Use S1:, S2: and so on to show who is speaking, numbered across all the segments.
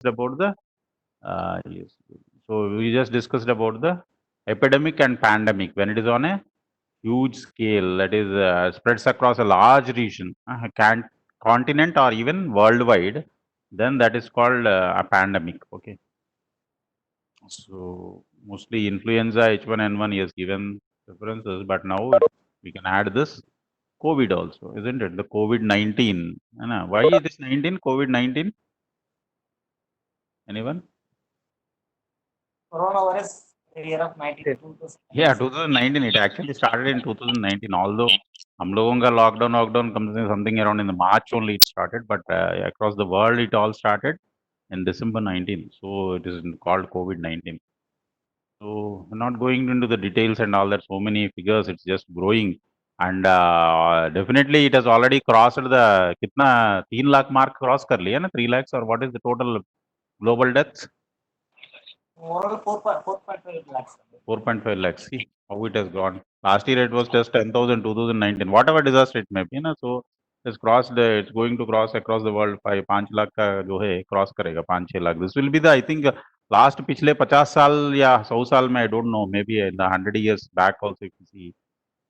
S1: about the yes. So we just discussed about the epidemic and pandemic when it is on a huge scale, that is spreads across a large region, continent or even worldwide, then that is called a pandemic. Okay. So mostly influenza H1N1 is given references, but now we can add this COVID also, isn't it? The COVID-19. Why it is 19? COVID-19? Anyone?
S2: Coronavirus year of 1992.
S1: Yeah, 2019. It actually started in 2019. Although हम लोगों का lockdown comes in something around in the March only it started, but across the world it all started in December 19. So it is called COVID-19. So not going into the details and all that, so many figures, it's just growing. And definitely it has already crossed the कितना 3 lakh mark cross कर लिया ना 3 lakhs, or what is the total global deaths?
S2: Overall 4.5 lakhs.
S1: 4.5 lakhs. See how it has gone. Last year it was just 10,000, 2019. Whatever disaster it may be, na, so it's crossed. It's going to cross across the world. 5 lakh का जो है cross करेगा 5-6 lakh. This will be the, I think, last पिछले 50 साल या 100 साल में, I don't know, maybe in the 100 years back also if you see,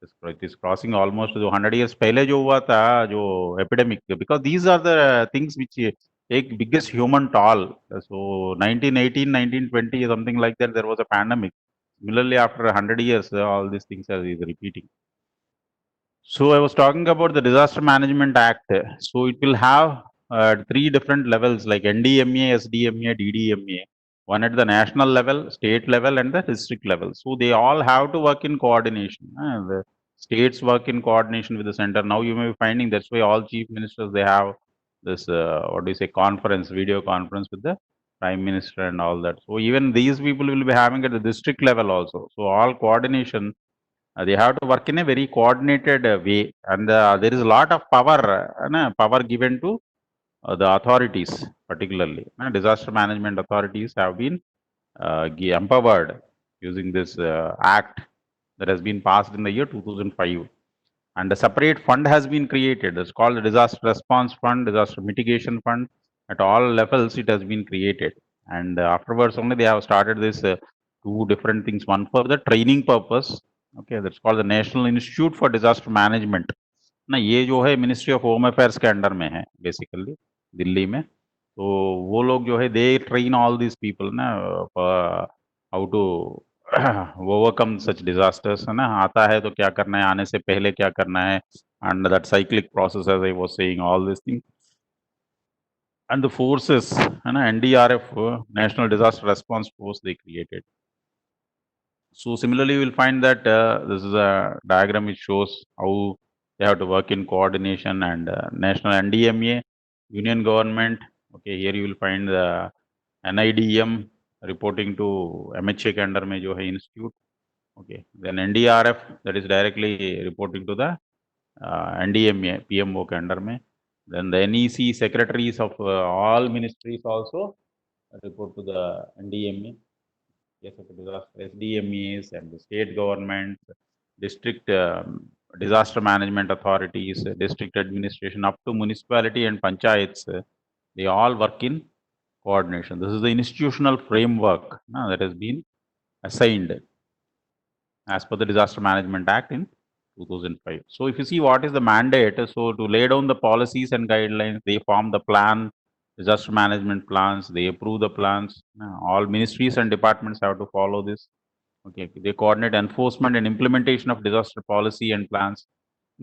S1: it is crossing almost जो 100 years पहले जो हुआ था जो epidemic, because these are the things which take biggest human toll. So 1918, 1920, something like that, there was a pandemic. Similarly, after 100 years, all these things are is repeating. So I was talking about the Disaster Management Act. So it will have three different levels like NDMA, SDMA, DDMA. One at the national level, state level, and the district level. So they all have to work in coordination. The states work in coordination with the center. Now you may be finding that's why all chief ministers they have this what do you say, conference, video conference with the prime minister and all that. So even these people will be having at the district level also. So all coordination, they have to work in a very coordinated way, and there is a lot of power, power given to the authorities, particularly disaster management authorities have been empowered using this act that has been passed in the year 2005. And a separate fund has been created. It's called the Disaster Response Fund, Disaster Mitigation Fund. At all levels, it has been created. And afterwards, only they have started this two different things. One for the training purpose. Okay, that's called the National Institute for Disaster Management. ना ये जो है ministry of home affairs के under में है basically Delhi में. तो वो लोग जो है they train all this people ना how to overcome such disasters, है ना. आता है तो क्या करना है, आने से पहले क्या करना है, and that cyclic process as I was saying, all these things. And the forces, NDRF, National Disaster Response Force, they created. So similarly, you will find that this is a diagram which shows how they have to work in coordination, and national NDMA, union government. Okay, here you will find the NIDM reporting to MHA के under में जो है institute. Okay, then NDRF, that is directly reporting to the NDMA PMO के under में. Then the NEC secretaries of all ministries also report to the NDMA. Yes, of disaster SDMEs and the state governments, district disaster management authorities, district administration up to municipality and panchayats, they all work in coordination. This is the institutional framework that has been assigned as per the Disaster Management Act in 2005. So if you see what is the mandate, so to lay down the policies and guidelines, they form the plan, disaster management plans, they approve the plans. All ministries and departments have to follow this. Okay, they coordinate enforcement and implementation of disaster policy and plans.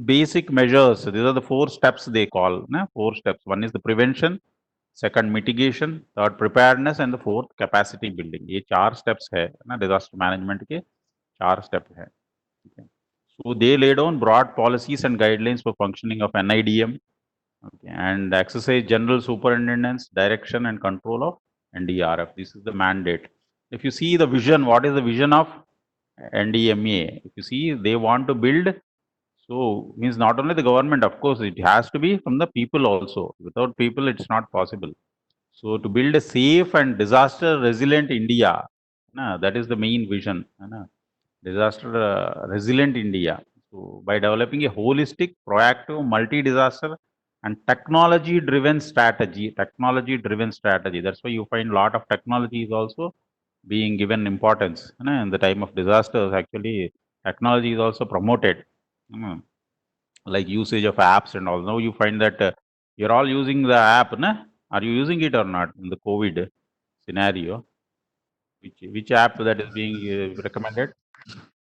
S1: Basic measures, these are the 4 steps they call, 4 steps. One is the prevention, second mitigation, third preparedness, and the fourth capacity building. ये 4 steps है ना disaster management के 4 step है. Okay. So they lay down broad policies and guidelines for functioning of NIDM, okay, and exercise general superintendence, direction, and control of NDRF. This is the mandate. If you see the vision, what is the vision of NDMA? If you see, they want to build, so means not only the government, of course, it has to be from the people also. Without people, it's not possible. So to build a safe and disaster resilient India, that is the main vision. Disaster resilient India. So by developing a holistic, proactive, multi-disaster and technology driven strategy. That's why you find a lot of technology is also being given importance, in the time of disasters. Actually, technology is also promoted, like usage of apps and all. Now you find that you're all using the app, are you using it or not in the COVID scenario? Which app that is being recommended?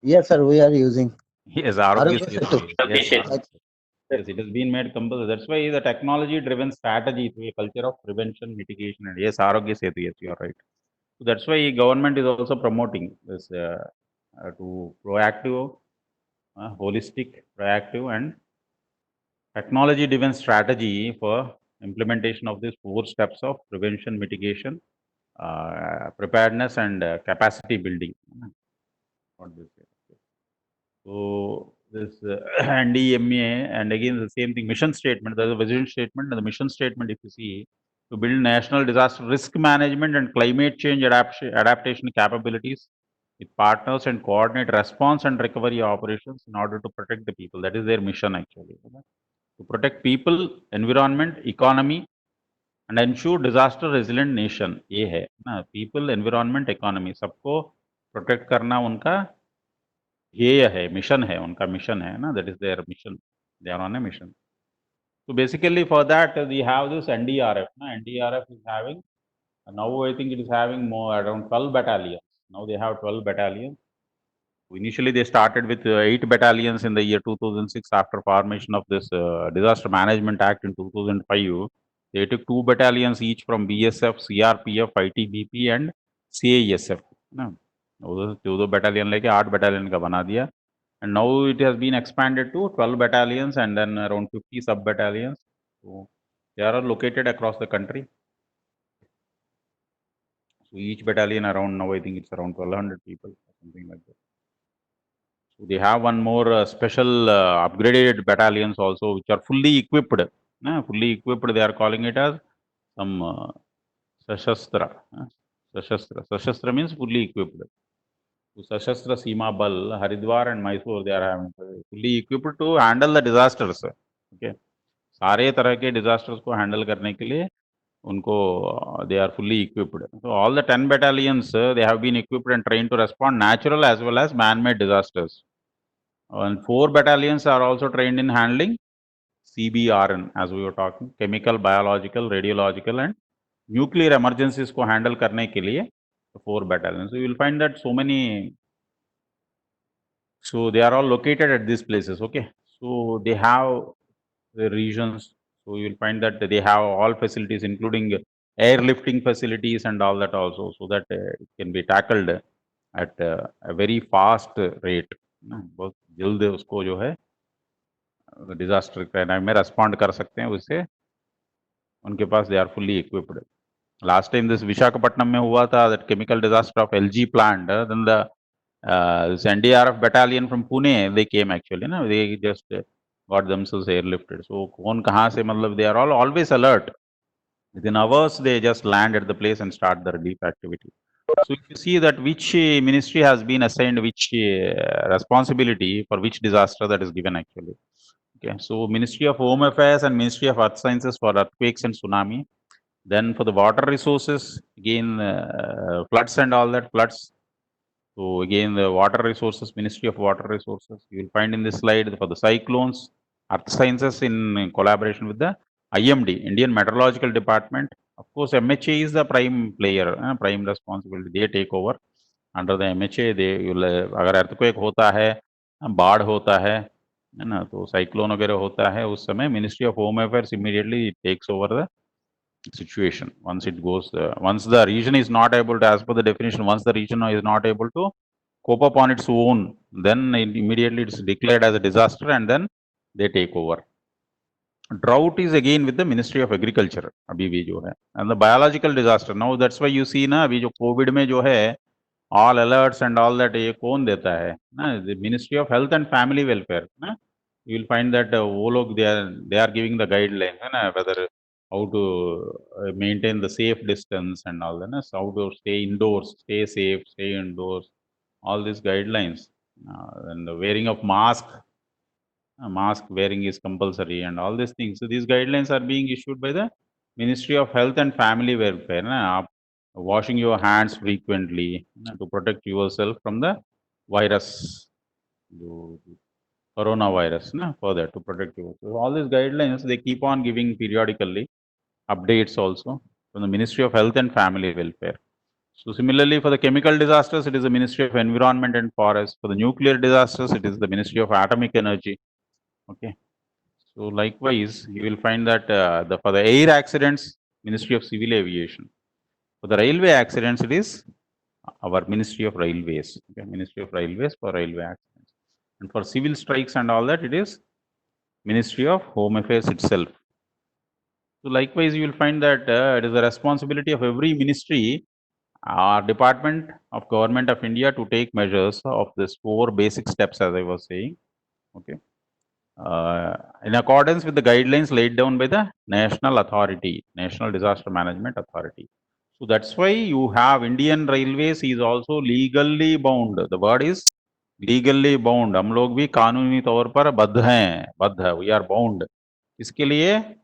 S3: Yes, sir, we are using.
S1: Yes, Arogya
S3: Arogya
S1: Setu.
S3: Setu.
S1: Yes,
S3: Like,
S1: yes, it has been made compulsory. That's why the technology-driven strategy to a culture of prevention, mitigation, and yes, Arogya Setu. Yes, you are right. So that's why government is also promoting this to proactive, holistic, proactive, and technology-driven strategy for implementation of these 4 steps of prevention, mitigation, preparedness, and capacity building. What this is. So this NDMA, and again the same thing, mission statement. There's a vision statement and the mission statement. If you see, to build national disaster risk management and climate change adaptation capabilities with partners and coordinate response and recovery operations in order to protect the people. That is their mission actually. To protect people, environment, economy, and ensure disaster resilient nation. ये है ना, people, environment, economy सबको protect करना उनका ध्येय है, mission है, उनका मिशन है ना, that is their mission. They are on a mission. So basically for that we have this NDRF. NDRF is having, now I think it is having more around 12 battalions. Now they have 12 battalions. Initially they started with 8 battalions in the year 2006 after formation of this Disaster Management Act in 2005. They took 2 battalions each from BSF, CRPF, ITBP and CISF. ना, दो battalion लेके 8 battalion का बना दिया. And now it has been expanded to 12 battalions and then around 50 sub-battalions. So they are all located across the country. So each battalion around, now I think it's around 1200 people, something like that. So they have one more special upgraded battalions also, which are fully equipped. Fully equipped, they are calling it as some Sashastra. Sashastra means fully equipped. So Sashastra Seema Bal, Haridwar and Mysore, they are having fully equipped to handle the disasters. Okay. सारे तरह के disasters को handle करने के लिए उनको they are fully equipped. So all the 10 battalions, they have been equipped and trained to respond natural as well as man-made disasters. And 4 battalions are also trained in handling CBRN, as we were talking, chemical, biological, radiological, and nuclear emergencies को handle करने के लिए 4 battalions. So you will find that so many. So they are all located at these places. Okay. So they have the regions. So you will find that they have all facilities, including airlifting facilities and all that also, so that it can be tackled at a very fast rate. बहुत जल्द उसको जो है disaster के time में respond कर सकते हैं, उससे उनके पास they are fully equipped. Last time this Visakhapatnam में हुआ था, that chemical disaster of LG plant, then the this NDRF battalion from Pune, they came actually, they just got themselves airlifted. So कौन कहाँ से, मतलब they are all always alert. Within hours they just land at the place and start the relief activity. So if you see that which ministry has been assigned which responsibility for which disaster, that is given actually. Okay, so Ministry of Home Affairs and Ministry of Earth Sciences for earthquakes and tsunami. Then for the water resources, again floods and all that, floods. So again the water resources, Ministry of Water Resources. You will find in this slide for the cyclones, Earth Sciences in collaboration with the IMD, Indian Meteorological Department. Of course, MHA is the prime player, prime responsibility. They take over. Under the MHA, they will, अगर earthquake होता है, बाढ़ होता है ना, तो cyclone वगैरह होता है, उस समय ministry of home affairs immediately takes over the situation. Once it goes, once the region is not able to, as per the definition, once the region is not able to cope up on its own, then immediately it's declared as a disaster and then they take over. Drought is again with the Ministry of Agriculture, अभी भी जो है, and the biological disaster. Now that's why you see ना, अभी जो COVID में जो है, all alerts and all that, ये कौन देता है ना? The Ministry of Health and Family Welfare ना? You will find that वो लोग they are giving the guidelines है ना, whether how to maintain the safe distance and all that, so how to stay indoors, stay safe, stay indoors, all these guidelines, and the wearing of mask, mask wearing is compulsory and all these things. So these guidelines are being issued by the Ministry of Health and Family Welfare. Washing your hands frequently to protect yourself from the virus, the coronavirus, for that, to protect you. So all these guidelines, they keep on giving periodically updates also from the Ministry of Health and Family Welfare. So similarly, for the chemical disasters, it is the Ministry of Environment and Forest. For the nuclear disasters, it is the Ministry of Atomic Energy. Okay. So likewise, you will find that for the air accidents, Ministry of Civil Aviation. For the railway accidents, it is our Ministry of Railways. Okay, Ministry of Railways for railway accidents. And for civil strikes and all that, it is Ministry of Home Affairs itself. So likewise, you will find that it is the responsibility of every ministry or department of Government of India to take measures of these 4 basic steps, as I was saying. Okay. In accordance with the guidelines laid down by the National Authority, National Disaster Management Authority. So that's why you have Indian Railways is also legally bound. The word is legally bound. हम लोग भी कानूनी तौर पर बद्ध हैं, बद्ध, we are bound. इसके लिए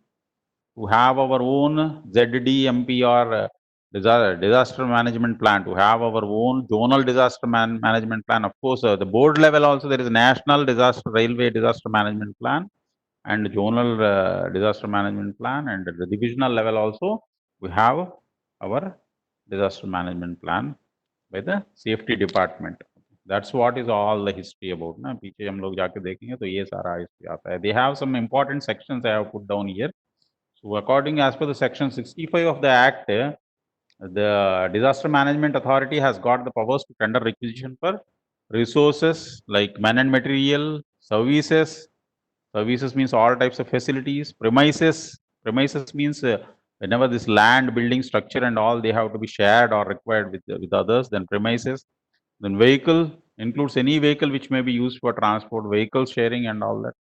S1: to have our own ZDMP or disaster management plan, to have our own zonal disaster management plan. Of course, the board level also there is a national railway disaster management plan and zonal disaster management plan, and at the divisional level also we have our disaster management plan by the safety department. That's what is all the history about. ना पीछे हम लोग जाके देखेंगे तो ये सारा history आता है. They have some important sections I have put down here. So according as per the section 65 of the Act, the Disaster Management Authority has got the powers to tender requisition for resources like man and material, services. Services means all types of facilities. Premises means whenever this land, building, structure and all, they have to be shared or required with others, then premises. Then vehicle includes any vehicle which may be used for transport, vehicle sharing and all that.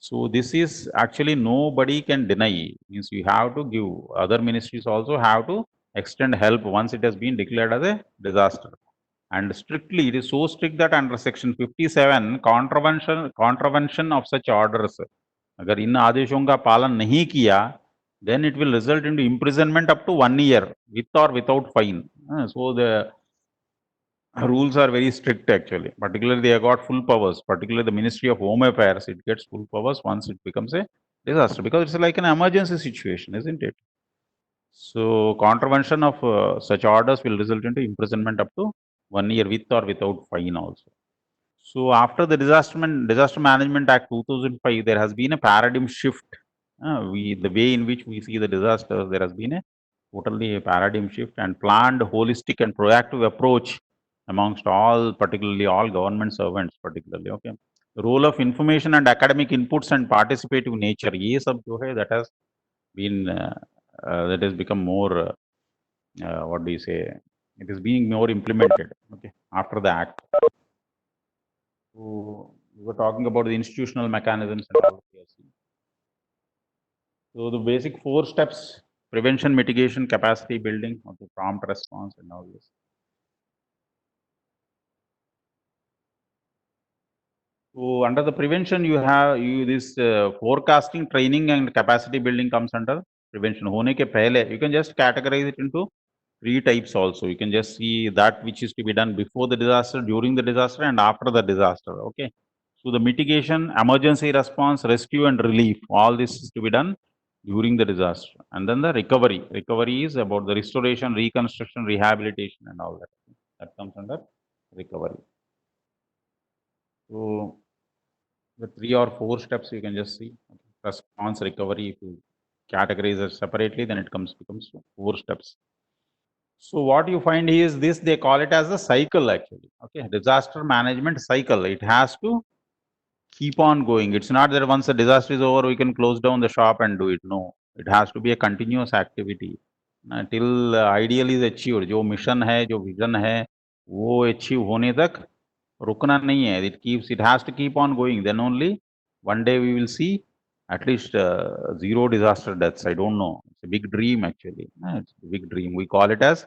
S1: So this is actually nobody can deny. Means you have to give, other ministries also have to extend help once it has been declared as a disaster. And strictly, it is so strict that under section 57, contravention of such orders, अगर इन आदेशों का पालन नहीं किया, then it will result into imprisonment up to 1 year with or without fine. So the rules are very strict actually. Particularly, they have got full powers. Particularly, the Ministry of Home Affairs, it gets full powers once it becomes a disaster, because it's like an emergency situation, isn't it? So contravention of such orders will result into imprisonment up to 1 year with or without fine also. So after the Disaster Management Act 2005, there has been a paradigm shift. The way in which we see the disasters, there has been a totally a paradigm shift and planned, holistic and proactive approach amongst all, particularly all government servants, particularly. Okay, the role of information and academic inputs and participative nature, ये सब जो है, that has been that has become more what do you say, it is being more implemented, okay, after the act. So we were talking about the institutional mechanisms and all. So the basic 4 steps: prevention, mitigation, capacity building, okay, prompt response and all this. So under the prevention, you have this forecasting, training and capacity building comes under prevention. होने के पहले, you can just categorize it into 3 types also. You can just see that which is to be done before the disaster, during the disaster and after the disaster. Okay. So the mitigation, emergency response, rescue and relief, all this is to be done during the disaster. And then the recovery. Recovery is about the restoration, reconstruction, rehabilitation and all that. That comes under recovery. So the 3 or 4 steps you can just see. Response, recovery, if you categorize it separately, then it becomes 4 steps. So what you find is this, they call it as a cycle actually. Okay, disaster management cycle. It has to keep on going. It's not that once the disaster is over, we can close down the shop and do it. No, it has to be a continuous activity till ideal is achieved. जो mission है, जो vision है, वो achieve होने तक रुकना नहीं है. It has to keep on going. Then only one day we will see at least 0 disaster deaths. I don't know. It's a big dream actually. It's a big dream. We call it as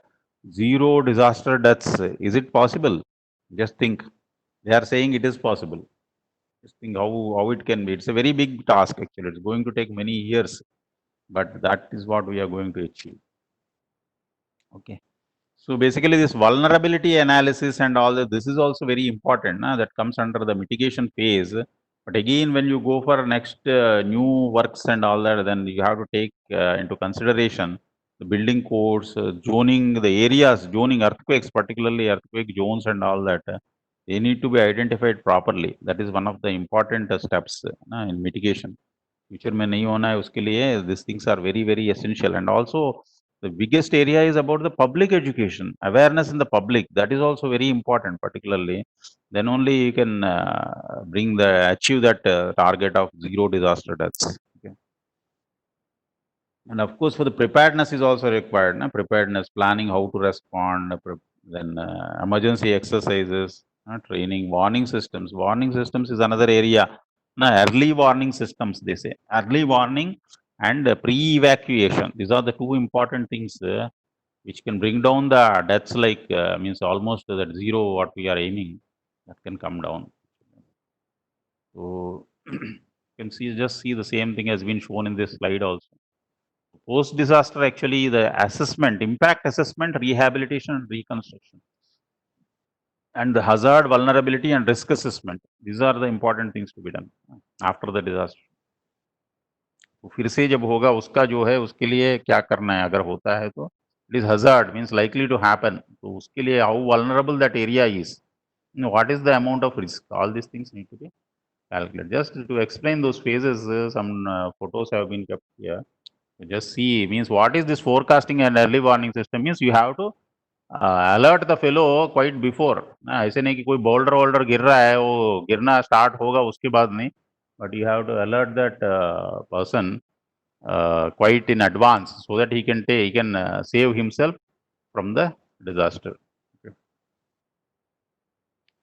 S1: 0 disaster deaths. Is it possible? Just think. They are saying it is possible. this thing, how it can be. It's a very big task actually. It's going to take many years, but that is what we are going to achieve. Okay. So basically, this vulnerability analysis and all that, this is also very important. That comes under the mitigation phase. But again, when you go for next new works and all that, then you have to take into consideration the building codes, zoning, the areas, zoning, earthquakes, particularly earthquake zones and all that. They need to be identified properly. That is one of the important steps in mitigation. Future में नहीं होना है उसके लिए these things are very very essential. And also the biggest area is about the public education, awareness in the public. That is also very important, particularly. Then only you can achieve that target of zero disaster deaths. Okay. And of course, for the preparedness is also required. Preparedness, planning, how to respond, then emergency exercises, training, warning systems. Warning systems is another area. Early warning systems, they say. Early warning and pre-evacuation. These are the two important things which can bring down the deaths, like means almost that zero what we are aiming, that can come down. So you can just see the same thing has been shown in this slide also. Post disaster, actually, the assessment, impact assessment, rehabilitation, and reconstruction, and the hazard, vulnerability, and risk assessment. These are the important things to be done after the disaster. तो फिर से जब होगा उसका जो है उसके लिए क्या करना है, अगर होता है तो it is hazard means likely to happen. तो उसके लिए how vulnerable that area is, what is the amount of risk, all these things need to be calculated. Just to explain those phases, some photos have been kept here. Just see, means what is this forecasting and early warning system, means you have to alert the fellow quite before. ऐसे नहीं कि कोई boulder वोल्डर गिर रहा है, वो गिरना start होगा उसके बाद नहीं, but you have to alert that person quite in advance so that he can save himself from the disaster. Okay.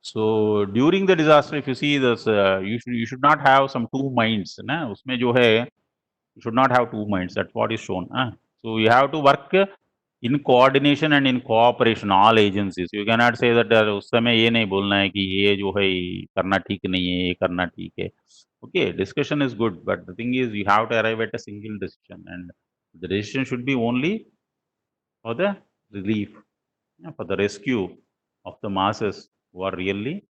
S1: So during the disaster, if you see this, you should not have some two minds. उसमें जो है, you should not have two minds. That's what is shown. So you have to work in coordination and in cooperation, all agencies. You cannot say that उस समय ये नहीं बोलना है कि ये जो है करना ठीक नहीं है, ये करना ठीक है. Okay, discussion is good, but the thing is you have to arrive at a single decision, and the decision should be only for the relief, for the rescue of the masses who are really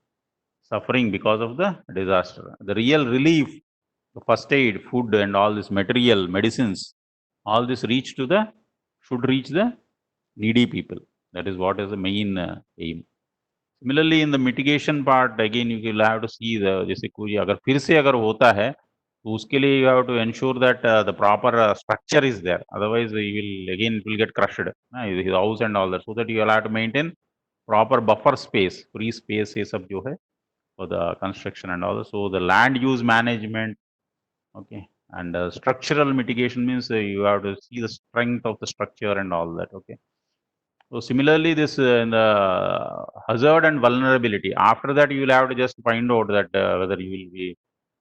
S1: suffering because of the disaster. The real relief, the first aid, food, and all this material, medicines, all this should reach the needy people. That is what is the main aim. Similarly, in the mitigation part, again you will have to see जैसे कोई अगर फिर से अगर होता है तो उसके लिए you have to ensure that the proper structure is there. Otherwise, it will get crushed, his house and all that. So that you will have to maintain proper buffer space, free space, ये सब जो है for the construction and all. So the land use management, okay, and structural mitigation means you have to see the strength of the structure and all that. Okay. So similarly, this in the hazard and vulnerability. After that, you will have to just find out that whether you will be,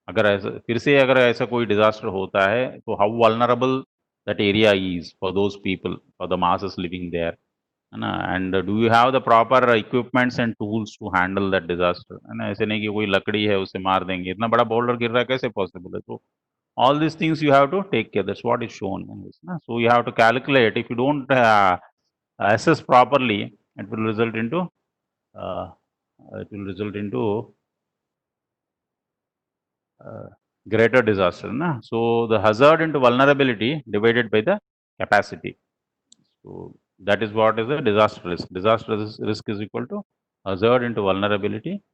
S1: अगर ऐसा फिर से अगर ऐसा कोई disaster होता है, तो how vulnerable that area is for those people, for the masses living there, है ना? And do you have the proper equipments and tools to handle that disaster? है ना? ऐसे नहीं कि कोई लकड़ी है उसे मार देंगे, इतना बड़ा boulder गिर रहा है कैसे possible है? तो all these things you have to take care. That's what is shown in this. So you have to calculate. If you don't assess properly, it will result into greater disaster. So the hazard into vulnerability divided by the capacity. So that is what is the disaster risk. Disaster risk is equal to hazard into vulnerability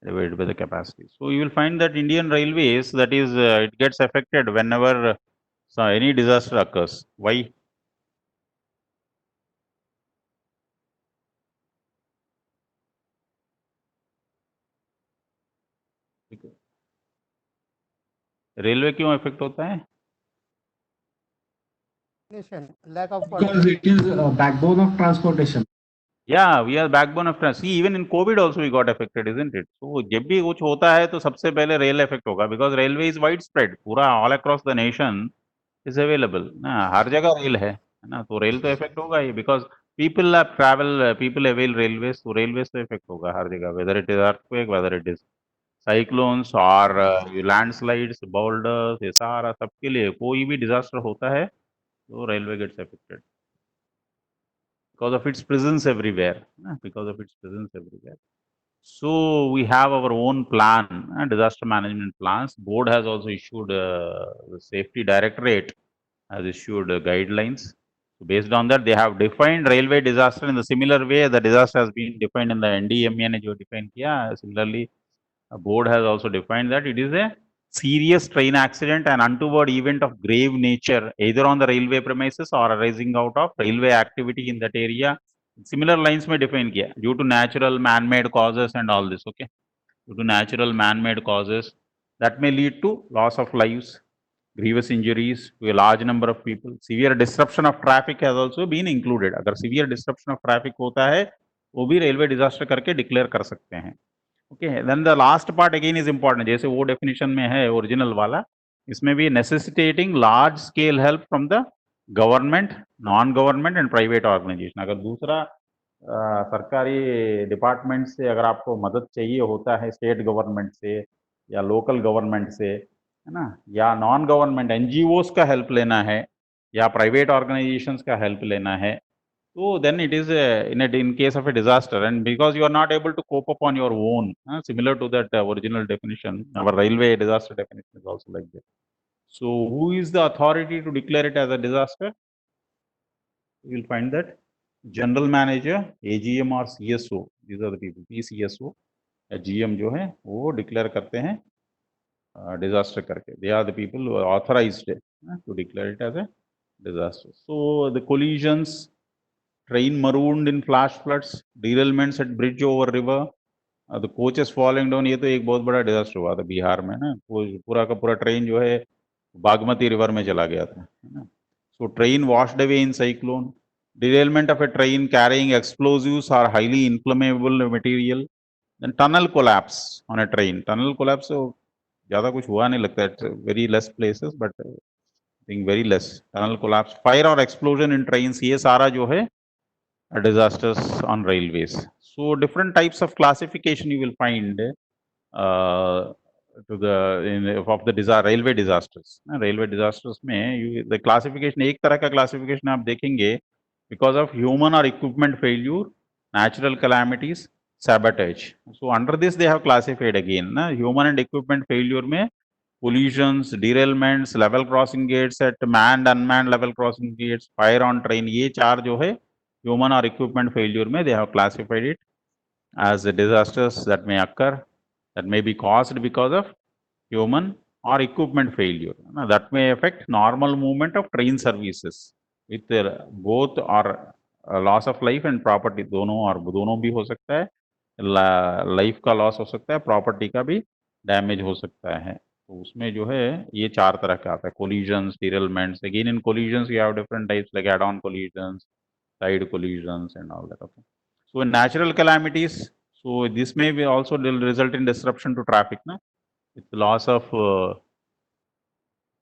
S1: divided by the capacity. So you will find that Indian Railways, that is, it gets affected whenever any disaster occurs. Why? Railway क्यों effect होता है?
S4: Lack of
S5: Because it is a backbone of transportation.
S1: Yeah, we are backbone of transport. See, even in COVID also we got affected, isn't it? So जब भी कुछ होता है तो सबसे पहले रेल इफेक्ट होगा, because railway is widespread, पूरा all across the nation is available. ना हर जगह रेल है ना, तो रेल तो इफेक्ट होगा ही, because people travel, people avail railways, तो railways तो इफेक्ट होगा हर जगह, whether it is earthquake, whether it is cyclones और लैंडस्लाइड्स, बोल्डर्स, ये सारा सबके लिए कोई भी डिजास्टर होता है तो railway gates affected because of its presence everywhere, because of its presence everywhere. So we have our own plan, disaster management plans. Board has also issued, the safety directorate has issued guidelines. So based on that, they have defined railway disaster in the similar way the disaster has been defined in the NDMA ने जो define किया. Similarly, a board has also defined that it is a serious train accident, an untoward event of grave nature, either on the railway premises or arising out of railway activity in that area. Similar lines में define किया, due to natural man-made causes and all this. Okay, due to natural man-made causes that may lead to loss of lives, grievous injuries to a large number of people. Severe disruption of traffic has also been included. अगर severe disruption of traffic होता है वो भी railway disaster करके declare कर सकते हैं. Okay, then the last part again is important. जैसे वो definition में है original वाला, इसमें भी necessitating large scale help from the government, non-government and private organization. अगर दूसरा सरकारी डिपार्टमेंट से अगर आपको मदद चाहिए होता है, स्टेट गवर्नमेंट से या लोकल गवर्नमेंट से, है ना, या नॉन गवर्नमेंट एनजीओस का हेल्प लेना है या प्राइवेट ऑर्गेनाइजेशंस का हेल्प लेना है, so then it is in case of a disaster, and because you are not able to cope up on your own, similar to that original definition, our railway disaster definition is also like that. So who is the authority to declare it as a disaster? You will find that general manager, AGM or CSO, these are the people. PCSO या GM जो है वो declare करते हैं disaster करके. They are the people who are authorized to declare it as a disaster. So the collisions, train marooned in flash floods, derailments at bridge over river, the coaches falling down, ये तो एक बहुत बड़ा disaster हुआ था बिहार में ना, पूरा का पूरा ट्रेन जो है बागमती रिवर में चला गया था, है ना. So train washed away in cyclone, derailment of a train carrying explosives or highly inflammable material, then tunnel collapse on a train. Tunnel collapse तो ज़्यादा कुछ हुआ नहीं लगता है, very less places, but I think very less. Tunnel collapse, fire or explosion in trains, ये सारा जो है disasters on railways. So different types of classification you will find to the of the railway disasters. Railway disasters में the classification एक तरह का classification आप देखेंगे because of human or equipment failure, natural calamities, sabotage. So under this they have classified again. Human and equipment failure में collisions, derailments, level crossing gates at manned, unmanned level crossing gates, fire on train, ये चार जो है human or equipment failure में they have classified it as disasters that may occur, that may be caused because of human or equipment failure. That may affect normal movement of train services with both or loss of life and property. दोनों भी हो सकता है, life का loss हो सकता है, property का भी डैमेज हो सकता है. तो उसमें जो है ये चार तरह का आता है, collisions, derailments. Again in collisions you have different types like add-on collisions, side collisions and all that. Okay. So in natural calamities, so this may be also result in disruption to traffic, na, with loss of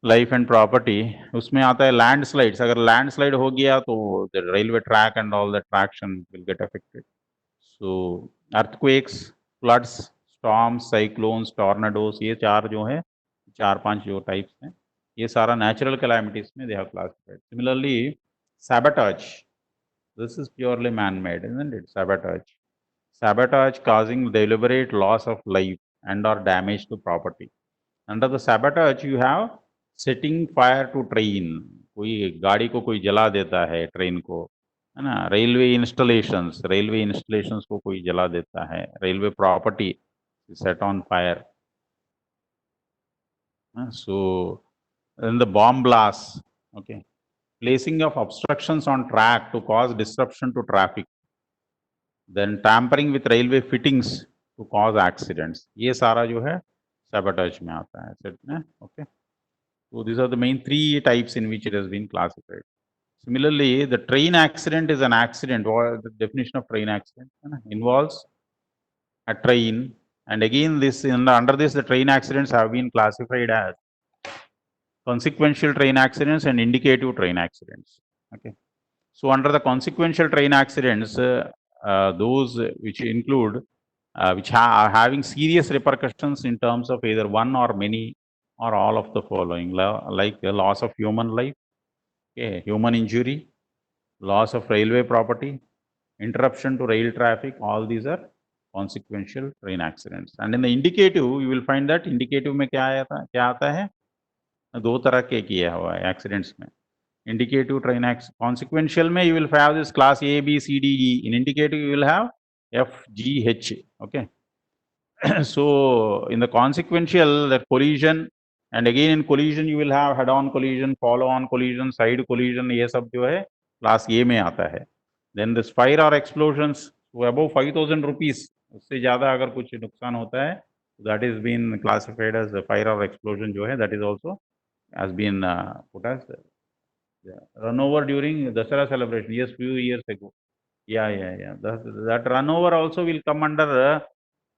S1: life and property. उसमें आता है landslides. अगर landslide हो गया तो the railway track and all the traction will get affected. So earthquakes, floods, storms, cyclones, tornadoes, ये चार जो है, चार पांच जो types हैं, ये सारा natural calamities में they have classified. Similarly, sabotage. This is purely man-made, isn't it? Sabotage. Sabotage causing deliberate loss of life and or damage to property. Under the sabotage, you have setting fire to train. कोई गाड़ी को कोई जला देता है, train को, है ना. रेलवे इंस्टॉलेशंस को कोई जला देता है, railway property set on fire. So then the bomb blasts, okay, placing of obstructions on track to cause disruption to traffic, then tampering with railway fittings to cause accidents. ये सारा जो है sabotage में आता है. Okay. So these are the main three types in which it has been classified. Similarly, the train accident is an accident, or the definition of train accident involves a train, and again this under this the train accidents have been classified as consequential train accidents and indicative train accidents. Okay. So under the consequential train accidents, those which include which are having serious repercussions in terms of either one or many or all of the following, like the loss of human life, okay, human injury, loss of railway property, interruption to rail traffic. All these are consequential train accidents. And in the indicative, you will find that indicative में क्या आता है? दो तरह के किया हुआ है accidents में. Indicative train accident, consequential में you will have this class A, B, C, D, E. In indicative you will have F, G, H. Okay. So in the consequential, the collision, and again in collision you will have head-on collision, follow-on collision, side collision. ये सब जो है class A में आता है. Then this fire or explosions, so above 5,000 rupees, उससे ज़्यादा अगर कुछ नुकसान होता है, that is been classified as a fire or explosion जो है, that is also has been put as run over during Dasara celebration. Yes, few years ago. Yeah. That run over also will come under.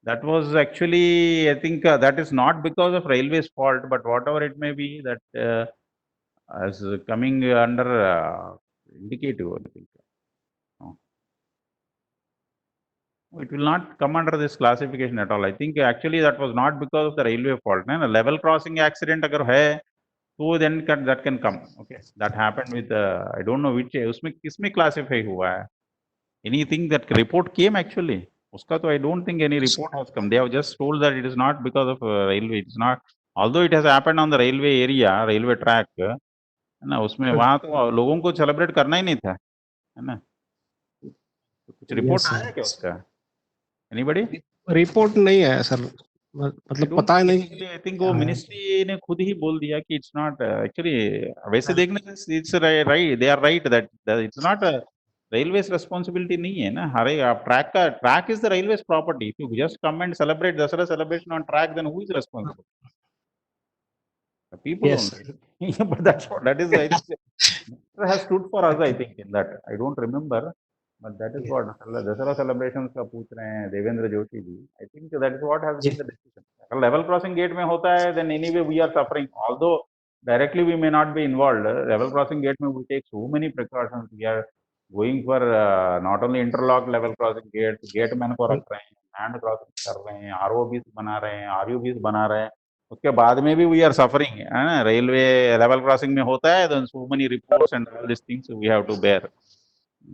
S1: That was actually, I think, that is not because of railway's fault, but whatever it may be, that as coming under indicative, I think. No. It will not come under this classification at all. I think actually that was not because of the railway fault. No? Level crossing accident agar hai, so then that can come. Okay, that happened with I don't know which उसमें किसमें classify हुआ है. Anything that report came actually. Uska to I don't think any report has come. They have just told that it is not because of railway. It's not. Although it has happened on the railway area, railway track, है ना, उसमें वहाँ तो लोगों को celebrate करना ही नहीं था, है ना. कुछ report
S6: Yes,
S1: आया
S6: sir.
S1: क्या उसका? Anybody?
S6: रिपोर्ट नहीं आया सर,
S1: I
S6: मतलब
S1: don't
S6: पता
S1: think
S6: नहीं.
S1: actually, I think वो ministry ने खुद ही बोल दिया कि it's not actually वैसे देखने से it's right, they are right that it's not a railways responsibility नहीं है ना. हरे आप track is the railways property. If you just come and celebrate Dasara celebration on track, then who is responsible? The people
S6: Yes,
S1: only. But that's what that is. I think minister has stood for us. I think in that. I don't remember, but that is what Dasara celebrations का पूछ रहे हैं Devendra Joshi ji. I think that is what has been the decision. अगर level crossing gate में होता है, then anyway we are suffering. Although directly we may not be involved. Level crossing gate में we take so many precautions. We are going for not only interlock level crossing gate man को रख रहे हैं, hand crossing कर रहे हैं, ROBs बना रहे हैं, RUBs बना रहे हैं. उसके बाद में भी वी आर सफरिंग, है ना. रेलवे लेवल क्रॉसिंग में होता है, then so many reports and all these things we have to bear.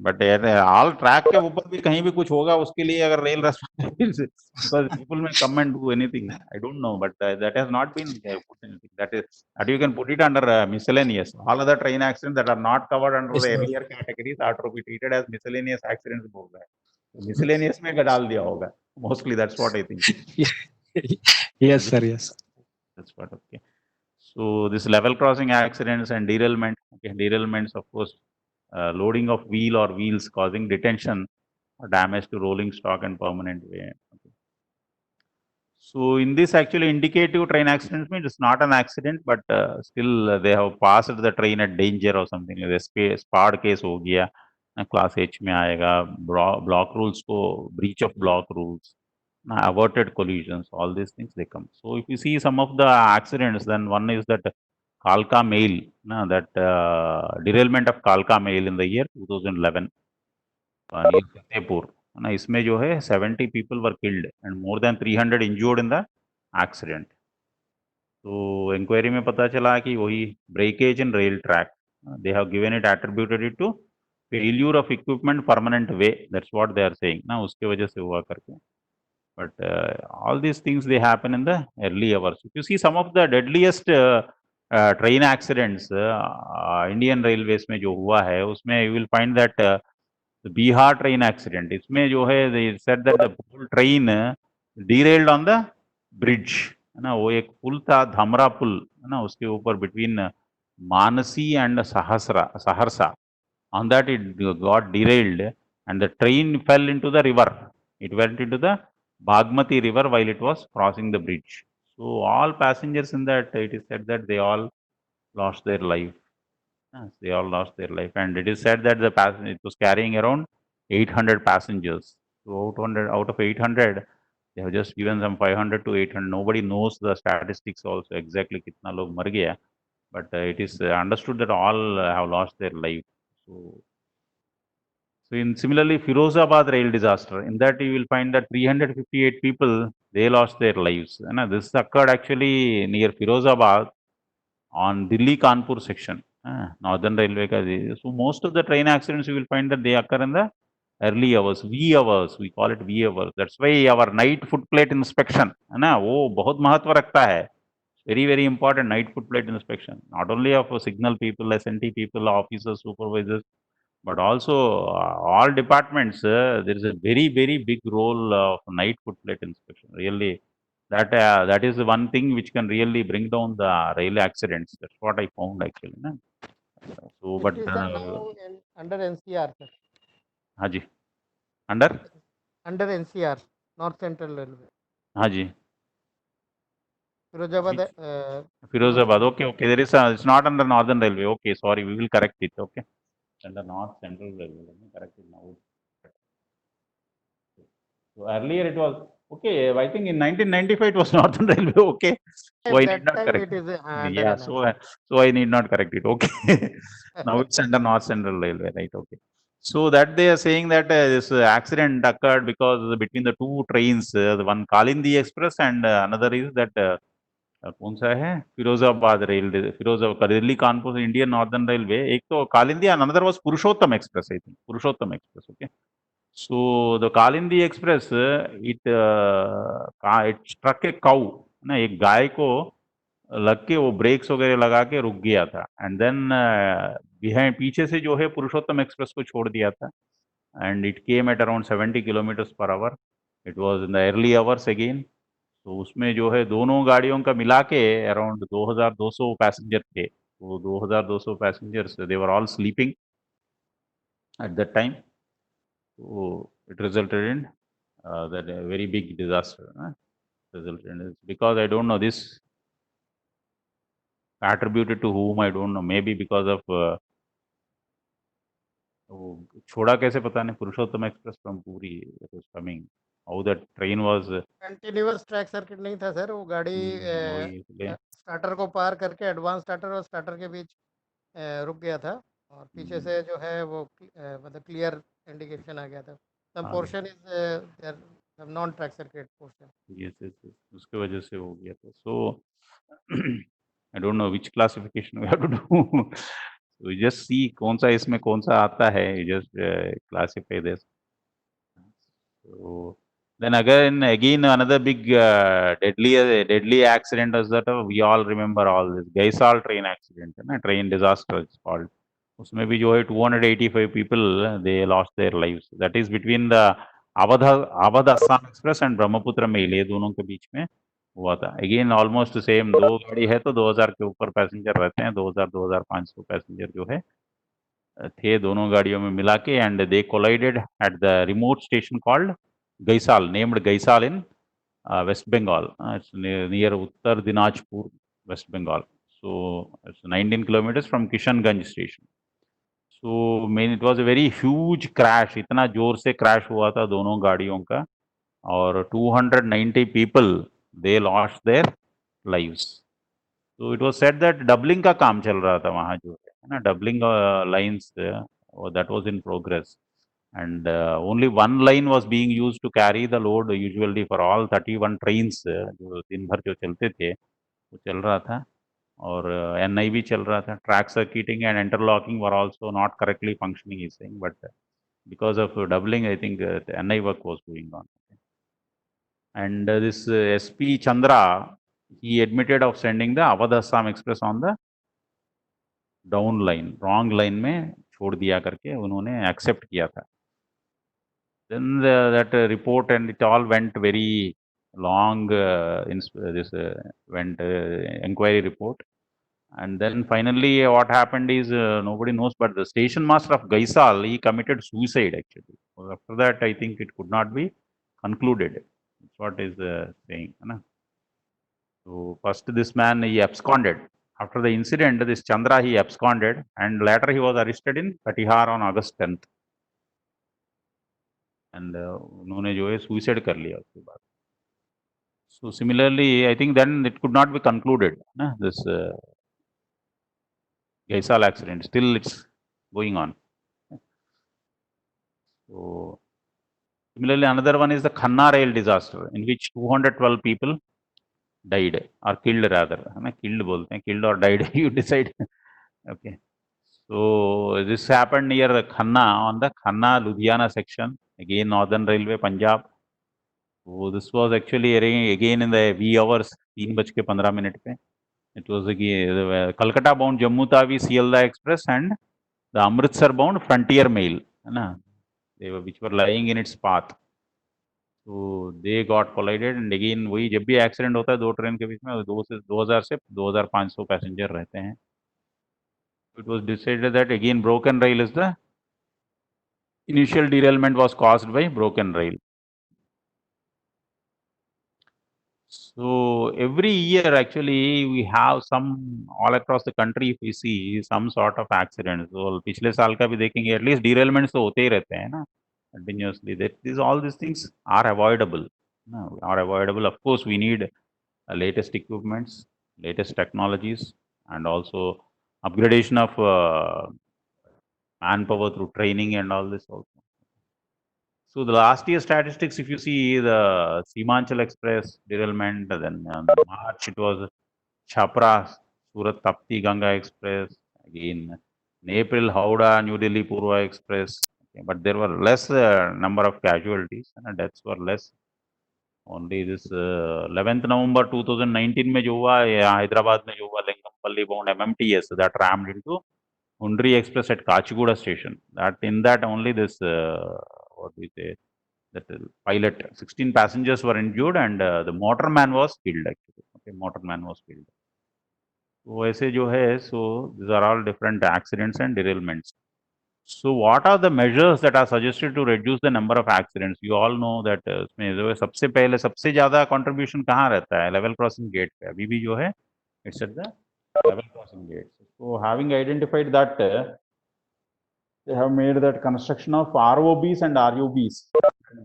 S1: But all track के ऊपर भी कहीं भी कुछ होगा उसके लिए अगर rail because people may come and do anything. I don't know, but that has not been put anything. That you can put it under miscellaneous. All other train accidents that are not covered under
S6: Yes,
S1: the
S6: sir.
S1: earlier categories are to be treated as miscellaneous accidents बोल रहा है. तो miscellaneous में डाल दिया होगा. Mostly that's what I think.
S6: Yes, sir. Yes.
S1: That's what. Okay. So this level crossing accidents and derailment. Okay, derailments, of course, loading of wheel or wheels causing detention or damage to rolling stock and permanent way. Okay. So in this actually indicative train accidents means it's not an accident, but still they have passed the train at danger or something. The SPAD case हो गया, class H में आएगा. Block rules को breach of block rules. Averted collisions, all these things they come. So if you see some of the accidents, then one is that Kalka Mail, that derailment of Kalka Mail in the year 2011 near Fatehpur. इसमें जो है 70 people were killed and more than 300 injured in the accident. तो inquiry में पता चला कि वही breakage in rail track. They have given it, attributed it to failure of equipment permanent way. That's what they are saying. ना उसके वजह से हुआ करके. But all these things they happen in the early hours. If you see some of the deadliest train accidents Indian Railways में जो हुआ है उसमें you will find that the Bihar train accident. इसमें जो है they said that the whole train derailed on the bridge. है ना, वो एक पुल था धमरा पुल, है ना, उसके ऊपर between Manasi and Saharsa. On that it got derailed and the train fell into the river. It went into the Bagmati river while it was crossing the bridge. So all passengers in that, it is said that they all lost their life. Yes, they all lost their life, and it is said that it was carrying around 800 passengers. So out of 800, they have just given some 500 to 800. Nobody knows the statistics also exactly kitna log mar gaya, but it is understood that all have lost their life. So So in similarly Firozabad rail disaster, in that you will find that 358 people, they lost their lives. And this occurred actually near Firozabad on Delhi Kanpur section, Northern Railway ka. So most of the train accidents you will find that they occur in the early hours, wee hours, we call it wee hours. That's why our night footplate inspection, है ना, वो बहुत महत्व रखता है. Very, very important night footplate inspection, not only of signal people, SNT people, officers, supervisors, but also all departments. There is a very, very big role of night footplate inspection. Really, that is the one thing which can really bring down the rail accidents. That's what I found actually. Na? So, but
S4: It is now under NCR, sir.
S1: Haji, under
S4: NCR, North Central Railway.
S1: Haji,
S4: Firozabad.
S1: Firozabad. Okay, there is it's not under Northern Railway. Okay, sorry, we will correct it. Okay, under North Central Railway. Let me correct it now. So earlier it was okay. I think in 1995 it was Northern Railway. Okay, so I need not correct.
S4: It is under
S1: Yeah, so I need not correct it. Okay, now it's under North Central Railway, right? Okay. So that they are saying that this accident occurred because between the two trains, the one Kalindi Express and another is that कौन सा है Firozabad rail Firozabad Delhi Kanpur Indian northern railway एक तो Kalindi and another was Purushottam Express, I think Purushottam Express. Okay, so the Kalindi Express it struck a cow ना, एक गाय को लग के वो ब्रेक्स वगैरह लगा के रुक गया था. एंड देन बिहाइंड पीछे से जो है पुरुषोत्तम एक्सप्रेस को छोड़ दिया था. And it came at around 70 kilometres per hour. It was in the early hours again. तो उसमें जो है दोनों गाड़ियों का मिला के अराउंड 2200 पैसेंजर थे. वो 2200 passengers, they were all sleeping at that time. So it resulted in that a very big disaster. Resulted in this because I don't know this attributed to whom, I don't know. Maybe because of छोड़ा कैसे पता नहीं. पुरुषोत्तम express from पूरी it was coming. How that train was
S4: continuous track circuit नहीं था sir. वो गाड़ी starter को पार करके एडवांस स्टार्टर और स्टार्टर के बीच रुक गया था और पीछे से जो है वो मतलब क्लियर इंडिकेशन आ गया था. Some portion is non track circuit portion.
S1: yes, उसके वजह से हो गया था. So I don't know which classification we have to do. So you just see कौन सा इसमें कौन सा आता है. You just classify this. So then again another big deadly accident was that we all remember all this Gaisal train accident, train disaster it's called. उसमें भी जो है 285 people they lost their lives. That is between the Awadh Assam Express and Brahmaputra Mail, ये दोनों के बीच में हुआ था. Again almost same. दो गाड़ी है तो 2000 के ऊपर पैसेंजर रहते हैं. 2500 पैसेंजर जो है थे दोनों गाड़ियों में मिला के. And they collided at the remote station called Gaisal, named Gaisal in West Bengal. It's near Uttar Dinajpur, West Bengal. So it's 19 kilometers from Kishanganj station. So it was a very huge crash. इतना जोर से crash हुआ था दोनों गाड़ियों का. और 290 people they lost their lives. So it was said that doubling का काम चल रहा था वहाँ जो है ना, doubling lines that was in progress. And only one line was being used to carry the load usually for all 31 trains जो दिन भर जो चलते थे वो चल रहा था. और NI भी चल रहा था. Track circuiting and interlocking were also not correctly functioning, he's saying, but because of doubling, I think the NI work was going on. And this SP Chandra, he admitted of sending the Awadh Assam Express on the down line, wrong line में छोड़ दिया करके उन्होंने accept किया था. Then that report and it all went very long. Went inquiry report, and then finally what happened is nobody knows. But the station master of Gaisal, he committed suicide actually. So after that, I think it could not be concluded. That's what is saying. So first this man he absconded. After the incident, this Chandra he absconded, and later he was arrested in Katihar on August 10th. And उन्होंने जो है suicide कर लिया उसके बाद. So similarly, I think then it could not be concluded. This Gaisal accident still it's going on. So similarly, another one is the Khanna rail disaster, in which 212 people died or killed rather. है ना, killed बोलते हैं, killed or died, you decide. Okay. So this happened near Khanna, on the Khanna Ludhiana section, again Northern Railway, Punjab. So this was actually again in the wee hours, 3:15 पे. It was again Kolkata bound Jammu Tawi Sialda Express and the Amritsar bound Frontier Mail, है ना, which were lying in its path. So they got collided and again वही, जब भी accident होता है दो train के बीच में 2000 से 2500 पैसेंजर रहते हैं. It was decided that again broken rail is the initial derailment was caused by broken rail. So every year actually we have some, all across the country if we see some sort of accidents. So पिछले साल का भी देखेंगे, at least derailments तो होते ही रहते हैं ना continuously. That all these things are avoidable. No, are avoidable. Of course, we need latest equipments, latest technologies, and also upgradation of manpower through training and all this also. So the last year statistics, if you see the Seemanchal Express derailment, then March it was Chhapra Surat Tapti Ganga Express, again in April Howrah New Delhi Purva Express, okay, but there were less number of casualties and deaths were less. Only this 11th November 2019 में जो हुआ, हैदराबाद में जो हुआ, Lingampalli bound MMTS that rammed into Hundri Express at Kachiguda station. That in that only this what we say, that pilot, 16 passengers were injured and the motorman was killed actually. Okay, motorman was killed. So ऐसे जो है, so these are all different accidents and derailments. So what are the measures that are suggested to reduce the number of accidents? You all know that इसमें जो है सबसे पहले सबसे ज़्यादा contribution कहाँ रहता है? Level crossing gate पे. अभी भी जो है, it's at the level crossing gates. So having identified that, they have made that construction of ROBs and RUBs,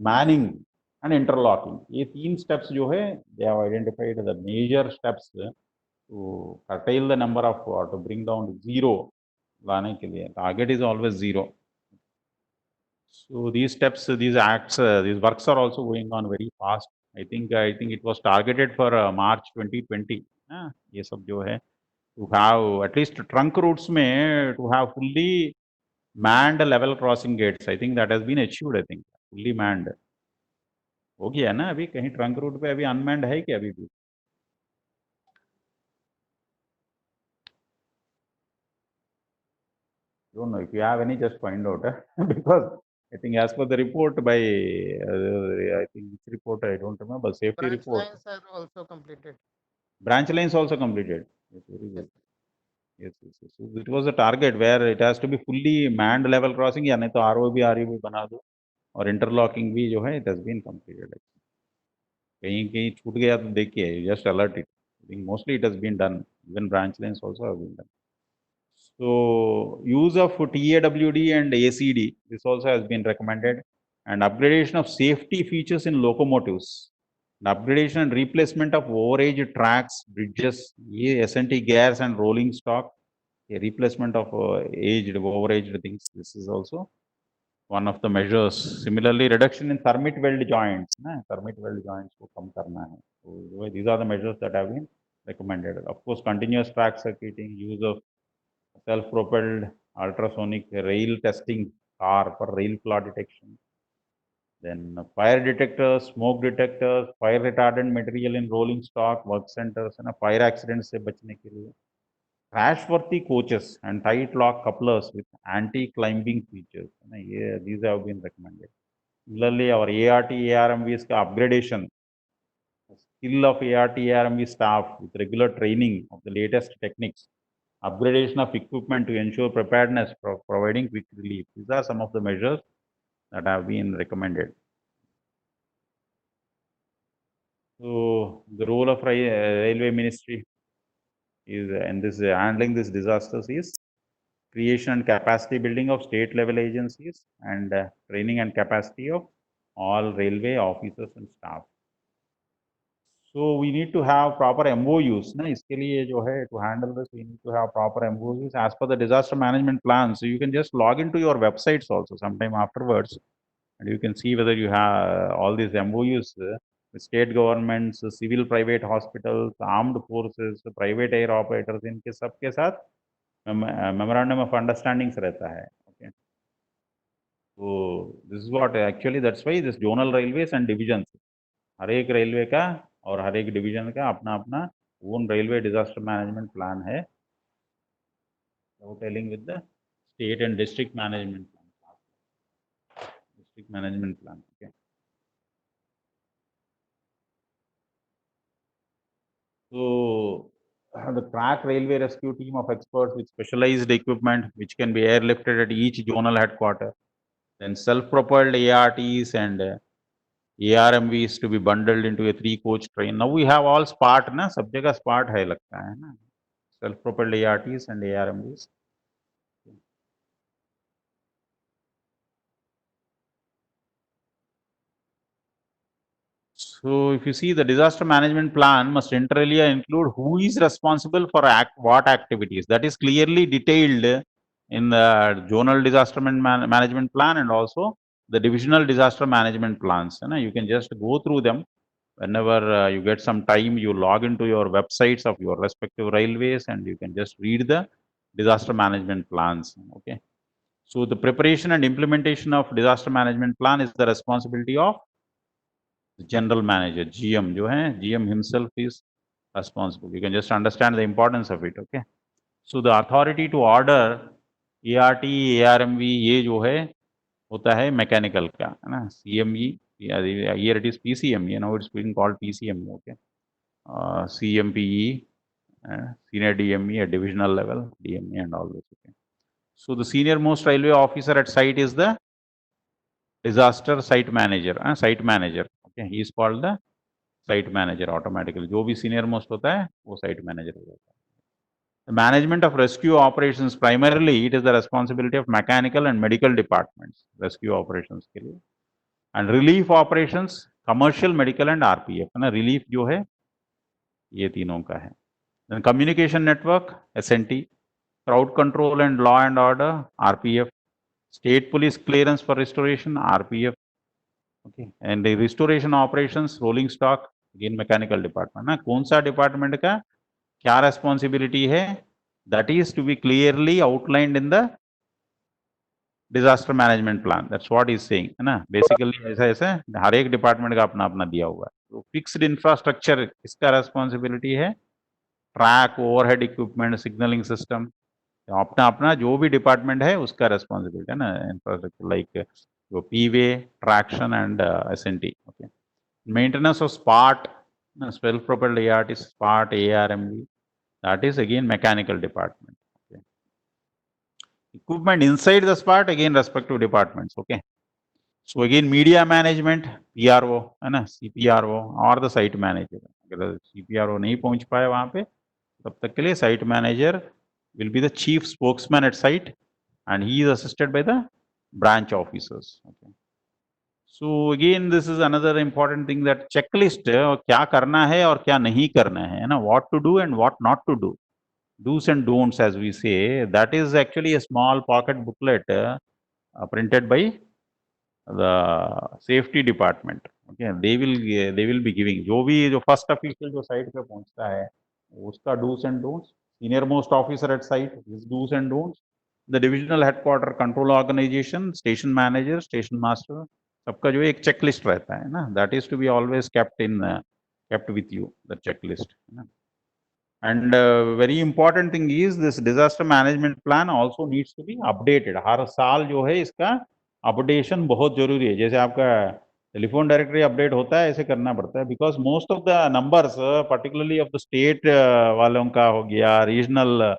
S1: manning and interlocking. ये तीन steps जो है, they have identified the major steps to curtail the number of, to bring down to zero. लाने के लिए target is always zero. So these steps, these acts, these works are also going on very fast. I think it was targeted for March 2020. ये सब जो है, to have at least trunk routes में to have fully manned level crossing gates. I think that has been achieved. I think fully manned हो गया ना. अभी कहीं trunk route पे अभी unmanned है क्या अभी भी? Don't know. If you have any, just find out. Because I think as per the report by, I think which report, I don't remember, safety
S4: Branch
S1: report.
S4: lines are also completed.
S1: Branch lines also completed. Yes, very good. Yes. So it was a target where it has to be fully manned level crossing, या नहीं तो ROB RUB बना दो, और interlocking भी जो है, it has been completed. कहीं कहीं छूट गया तो देखिए, just alert it. I think mostly it has been done. Even branch lines also have been done. So use of TAWD and ACD, this also has been recommended, and upgradation of safety features in locomotives, and upgradation and replacement of overage tracks, bridges, S&T gears and rolling stock, a replacement of overaged things. This is also one of the measures. Similarly, reduction in thermit weld joints. Thermit weld joints को कम करना है. So these are the measures that have been recommended. Of course, continuous track circuiting, use of self-propelled ultrasonic rail testing car for rail flaw detection. Then fire detectors, smoke detectors, fire retardant material in rolling stock, work centers, and fire accidents से बचने के लिए. Crashworthy coaches and tight lock couplers with anti-climbing features. These have been recommended. Similarly, our ART ARMVs का upgradation, skill of ART ARMV staff with regular training of the latest techniques, upgradation of equipment to ensure preparedness, providing quick relief. These are some of the measures that have been recommended. So the role of Railway Ministry is in this handling these disasters is creation and capacity building of state level agencies and training and capacity of all railway officers and staff. So we need to have proper MOUs. ना इसके लिए जो है, to handle this, we need to have proper MOUs as per the disaster management plan. So you can just log into your websites also sometime afterwards. and you can see whether you have all these MOUs with state governments, civil private hospitals, armed forces, private air operators, इनके सबके साथ memorandum of understandings रहता है. Okay. So this is what actually, that's why this zonal railways and divisions, हर एक railway का और हर एक division का अपना अपना own railway disaster management plan है, telling with the state and district management plan. Okay. So the crack railway rescue team of experts with specialized equipment which can be airlifted at each zonal headquarter, then self-propelled ARTs and ARMVs to be bundled into a 3-coach train. Now we have all SPART, na? सब जगह SPART है लगता है ना, self-propelled ARTs and ARMVs. So if you see, the disaster management plan must inter alia include who is responsible for what activities. That is clearly detailed in the zonal disaster management plan and also the divisional disaster management plans. You can just go through them whenever you get some time. You log into your websites of your respective railways and you can just read the disaster management plans. Okay. So the preparation and implementation of disaster management plan is the responsibility of the general manager, GM जो है, GM himself is responsible. You can just understand the importance of it. Okay. So the authority to order ART, ARMV ये जो है होता है mechanical का, है ना, CME, here it is PCME, now it's being called PCME. Okay. CMPE, senior DME at divisional level, DME and all this. Okay. So the senior most railway officer at site is the disaster site manager. Okay, he is called the site manager automatically. जो भी senior most होता है वो site manager होता है. The management of rescue operations, primarily it is the responsibility of mechanical and medical departments, rescue operations के लिए. And relief operations, commercial, medical and RPF. है ना, relief जो है ये तीनों का है. Then communication network, SNT, crowd control and law and order, RPF, state police clearance for restoration, RPF. Okay. And the restoration operations, rolling stock, again mechanical department. ना कौन सा department का क्या responsibility है, that is to be clearly outlined in the disaster management plan. That's what he's saying, है ना. Basically ऐसा ऐसा हर एक department का अपना अपना दिया हुआ है. तो fixed infrastructure इसका responsibility है, track, overhead equipment, signaling system, अपना अपना जो भी डिपार्टमेंट है उसका रेस्पॉन्सिबिलिटी है ना. इंफ्रास्ट्रक्चर लाइक जो P way, traction and S N T. Okay. Maintenance of SPART, self propelled ART, SPART, ARMV, that is again mechanical department. Okay. Equipment inside the SPART, again respective departments. Okay. So again media management, PRO है ना, CPRO और the site manager. अगर CPRO नहीं पहुंच पाए वहां पे तब तक के लिए site manager will be the chief spokesman at site and he is assisted by the branch officers. Okay. So again this is another important thing, that checklist क्या करना है और क्या नहीं करना है ना, what to do and what not to do, do's and don'ts as we say. That is actually a small pocket booklet printed by the safety department. Okay, they will be giving जो भी जो first official जो site पे पहुंचता है उसका do's and don'ts, senior most officer at site, his do's and don'ts, the divisional headquarter control organization, station manager, station master, सबका जो एक checklist रहता है ना, that is to be always kept with you, the checklist. And very important thing is this disaster management plan also needs to be updated. हर साल जो है इसका अपडेशन बहुत जरूरी है. जैसे आपका टेलीफोन डायरेक्टरी अपडेट होता है ऐसे करना पड़ता है, because most of the numbers particularly of the state वालों का हो गया, रीजनल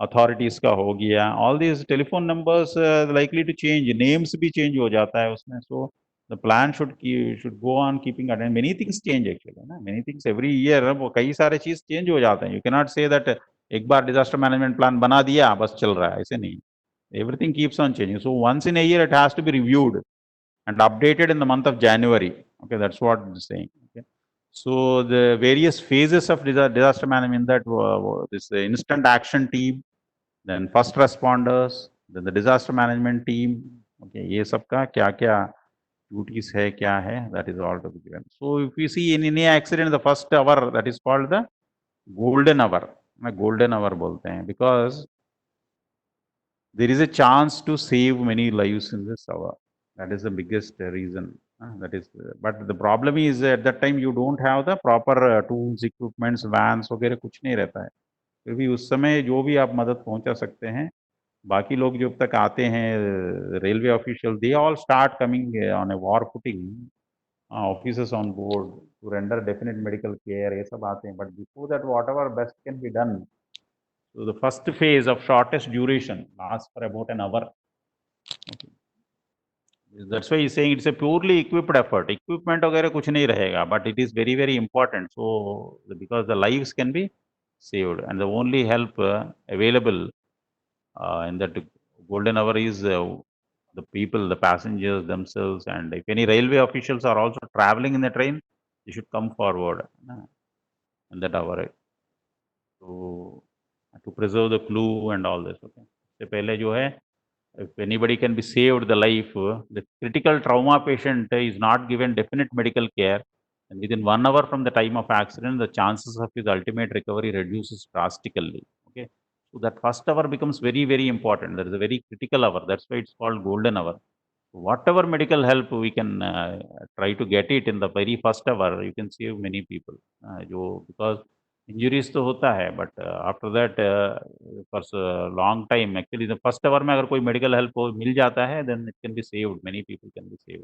S1: अथॉरिटीज का हो गया, all these telephone numbers likely to change, names भी चेंज हो जाता है उसमें. सो the plan should go on keeping at, and many things change actually ना, many things every year वो कई सारे चीज चेंज हो जाते हैं. You cannot say that एक बार disaster management plan बना दिया बस चल रहा है, ऐसे नहीं. Everything keeps on changing. So once in a year it has to be reviewed and updated in the month of January. Okay, that's what it's saying. Okay. So the various phases of disaster management, that this instant action team, then first responders, then the disaster management team. Okay, ये सब का क्या क्या duties hai kya hai, that is all to be given. So if you see in any accident, the first hour, that is called the golden hour. Golden hour bolte hain, because there is a chance to save many lives in this hour. That is the biggest reason. That is, but the problem is at that time you don't have the proper tools, equipments, vans वगैरह कुछ नहीं रहता है. फिर भी उस समय जो भी आप मदद पहुंचा सकते हैं, बाकी लोग जब तक आते हैं, railway official, they all start coming on a war footing, officers on board to render definite medical care, ये सब आते हैं. But before that, whatever best can be done. So the first phase of shortest duration lasts for about an hour. Okay. That's why he's saying it's a purely equipped effort. Equipment वगैरह कुछ नहीं रहेगा, but it is very, very important. So because the lives can be saved, and the only help available in that golden hour is the people, the passengers themselves, and if any railway officials are also traveling in the train, they should come forward in that hour to preserve the clue and all this. Okay. से पहले जो है, if anybody can be saved the life, the critical trauma patient is not given definite medical care, and within 1 hour from the time of accident, the chances of his ultimate recovery reduces drastically. Okay, so that first hour becomes very, very important. That is a very critical hour. That's why it's called golden hour. Whatever medical help we can try to get it in the very first hour, you can save many people. Because injuries तो होता है, but after that for a long time, actually the first hour में अगर कोई medical help मिल जाता है, then it can be saved. Many people can be saved.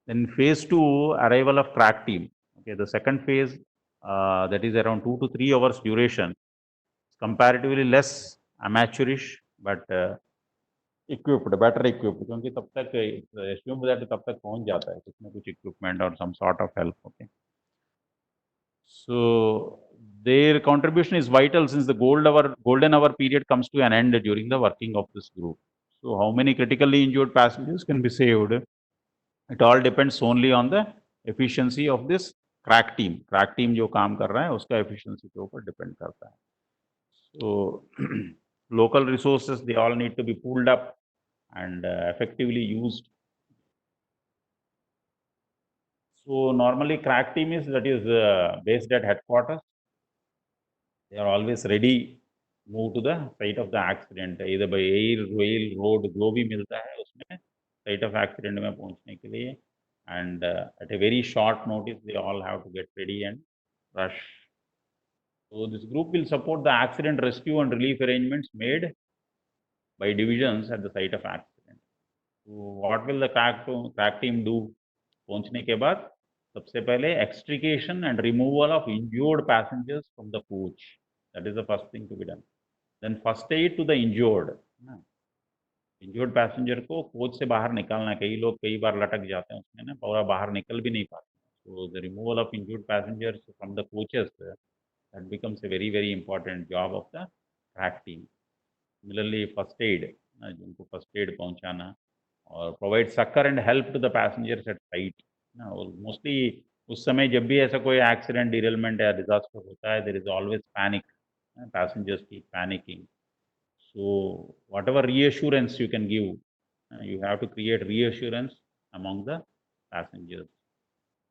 S1: Then phase 2, arrival of crack team. Okay, the second phase that is around 2 to 3 hours duration, comparatively less amateurish, but equipped, better equipped, क्योंकि तब तक assume that तब तक पहुंच जाता है कुछ ना कुछ equipment or some sort of help. Okay. So their contribution is vital since the golden hour period comes to an end during the working of this group. So how many critically injured passengers can be saved? It all depends only on the efficiency of this crack team. Crack team जो काम कर रहा है उसका efficiency के ऊपर depend करता है. So local resources, they all need to be pulled up and effectively used. So normally crack team is based at headquarters. They are always ready, move to the site of the accident, either by air, rail, road, जो भी मिलता है उसमें site of accident में पहुंचने के लिए, and at a very short notice they all have to get ready and rush. So this group will support the accident rescue and relief arrangements made by divisions at the site of accident. So what will the crack team do? पहुंचने के बाद सबसे पहले extrication and removal of injured passengers from the coach. That is the first thing to be done. Then first aid to the injured. Injured passenger को coach से बाहर निकालना. कई लोग कई बार लटक जाते हैं उसमें ना, पूरा बाहर निकल भी नहीं पाते. So the removal of injured passengers from the coaches, that becomes a very, very important job of the crack team. Similarly, first aid, जिनको first aid पहुंचाना, और provide succor and help to the passengers at site. Mostly उस समय जब भी ऐसा कोई accident, derailment या disaster होता है, there is always panic. Passengers keep panicking. So whatever reassurance you can give, you have to create reassurance among the passengers.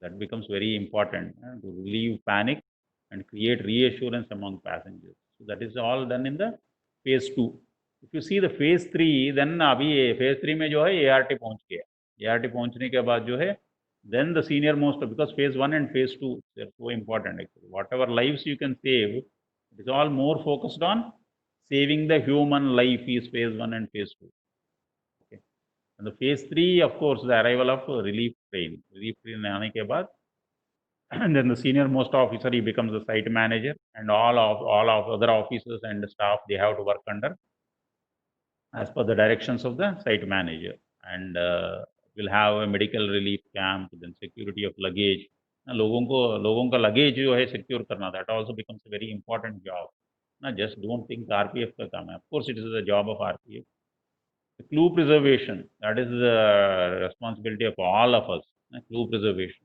S1: That becomes very important to relieve panic and create reassurance among passengers. So that is all done in the phase 2. If you see the phase 3, then अभी phase 3 में जो है ART पहुंच गया. ART पहुंचने के बाद जो है, then the senior most, because phase 1 and phase 2 they're so important actually. Whatever lives you can save, it is all more focused on saving the human life is phase 1 and phase 2. Okay. And the phase 3, of course, the arrival of relief train. Relief train आने के बाद, and then the senior most officer, he becomes the site manager, and all of other officers and staff, they have to work under as per the directions of the site manager, and we'll have a medical relief camp, then security of luggage. लोगों का luggage जो है secure करना, that also becomes a very important job. Just don't think RPF का काम है. Of course, it is the job of RPF. The clue preservation, that is the responsibility of all of us. Clue preservation,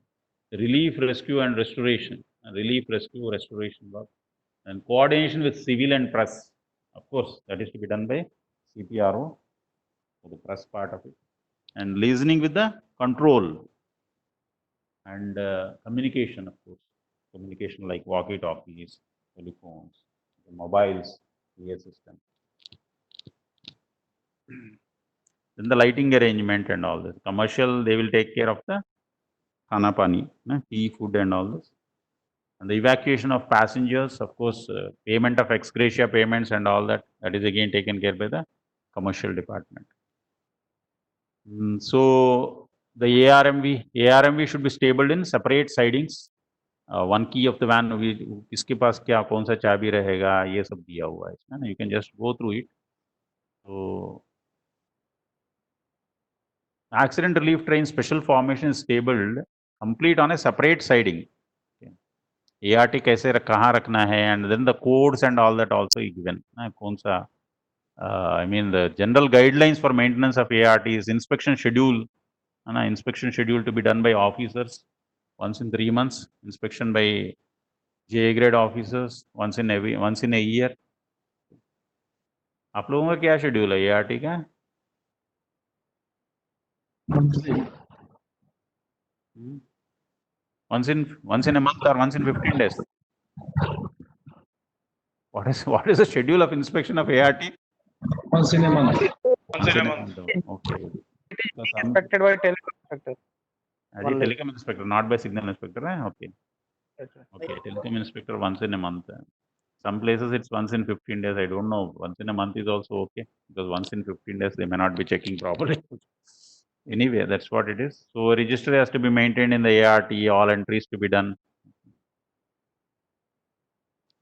S1: relief, rescue, and restoration. Relief, rescue, restoration work, and coordination with civil and press. Of course, that is to be done by CPRO for the press part of it, and liaising with the control and communication, of course. Communication like walkie-talkies, telephones, mobiles, PA system. Then the lighting arrangement and all this. Commercial, they will take care of the khana pani, tea, food and all this. And the evacuation of passengers, of course, payment of ex gratia payments and all that, that is again taken care by the commercial department. So the ARMV should be stabled in separate sidings. One key of the van, किसके पास क्या कौन सा चाबी रहेगा, ये सब दिया हुआ है इसमें. You can just go through it. So accident relief train special formation is stabled complete on a separate siding. ART कैसे कहाँ रखना है, and then the codes and all that also is given. कौन सा, I mean the general guidelines for maintenance of ART is inspection schedule. Inspection schedule to be done by officers once in 3 months. Inspection by J grade officers once in a year. आप लोगों का क्या schedule है ART का? Once in a month or once in 15 days? What is the schedule of inspection of ART?
S5: Once in a month.
S1: Once in a month. Okay.
S6: Inspected by telecom inspector.
S1: Telecom inspector, not by signal inspector. Okay.
S6: Yes, sir.
S1: Okay, telecom inspector once in a month. Some places it's once in 15 days. I don't know. Once in a month is also okay, because once in 15 days they may not be checking properly. Anyway, that's what it is. So a register has to be maintained in the ART, all entries to be done.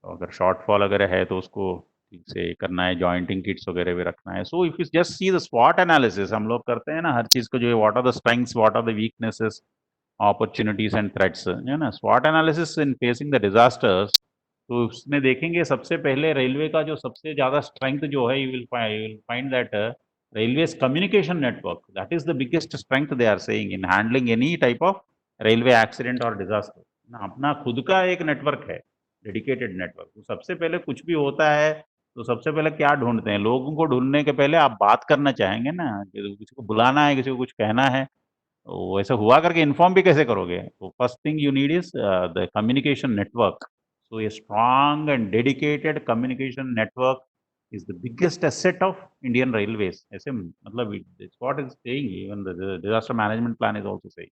S1: अगर shortfall अगर है तो उसको ठीक से करना है, jointing kits वगैरह भी रखना है. So if you just see the SWOT analysis, हम लोग करते हैं ना हर चीज को, जो what are the strengths, what are the weaknesses, opportunities and threats, है ना. SWOT analysis in facing the disasters, तो उसमें देखेंगे सबसे पहले रेलवे का जो सबसे ज्यादा स्ट्रेंथ जो है, you will find that railways communication network, that is the biggest strength they are saying in handling any type of railway accident or disaster. अपना खुद का एक नेटवर्क है, डेडिकेटेड नेटवर्क. तो सबसे पहले कुछ भी होता है तो सबसे पहले क्या ढूंढते हैं, लोगों को ढूंढने के पहले आप बात करना चाहेंगे ना, किसी को बुलाना है, किसी को कुछ कहना है, तो ऐसा हुआ करके इन्फॉर्म भी कैसे करोगे. तो first thing you need is the communication network. So a strong and dedicated communication network is the biggest asset of Indian Railways. ऐसे मतलब it's what is saying, even the disaster management plan is also saying.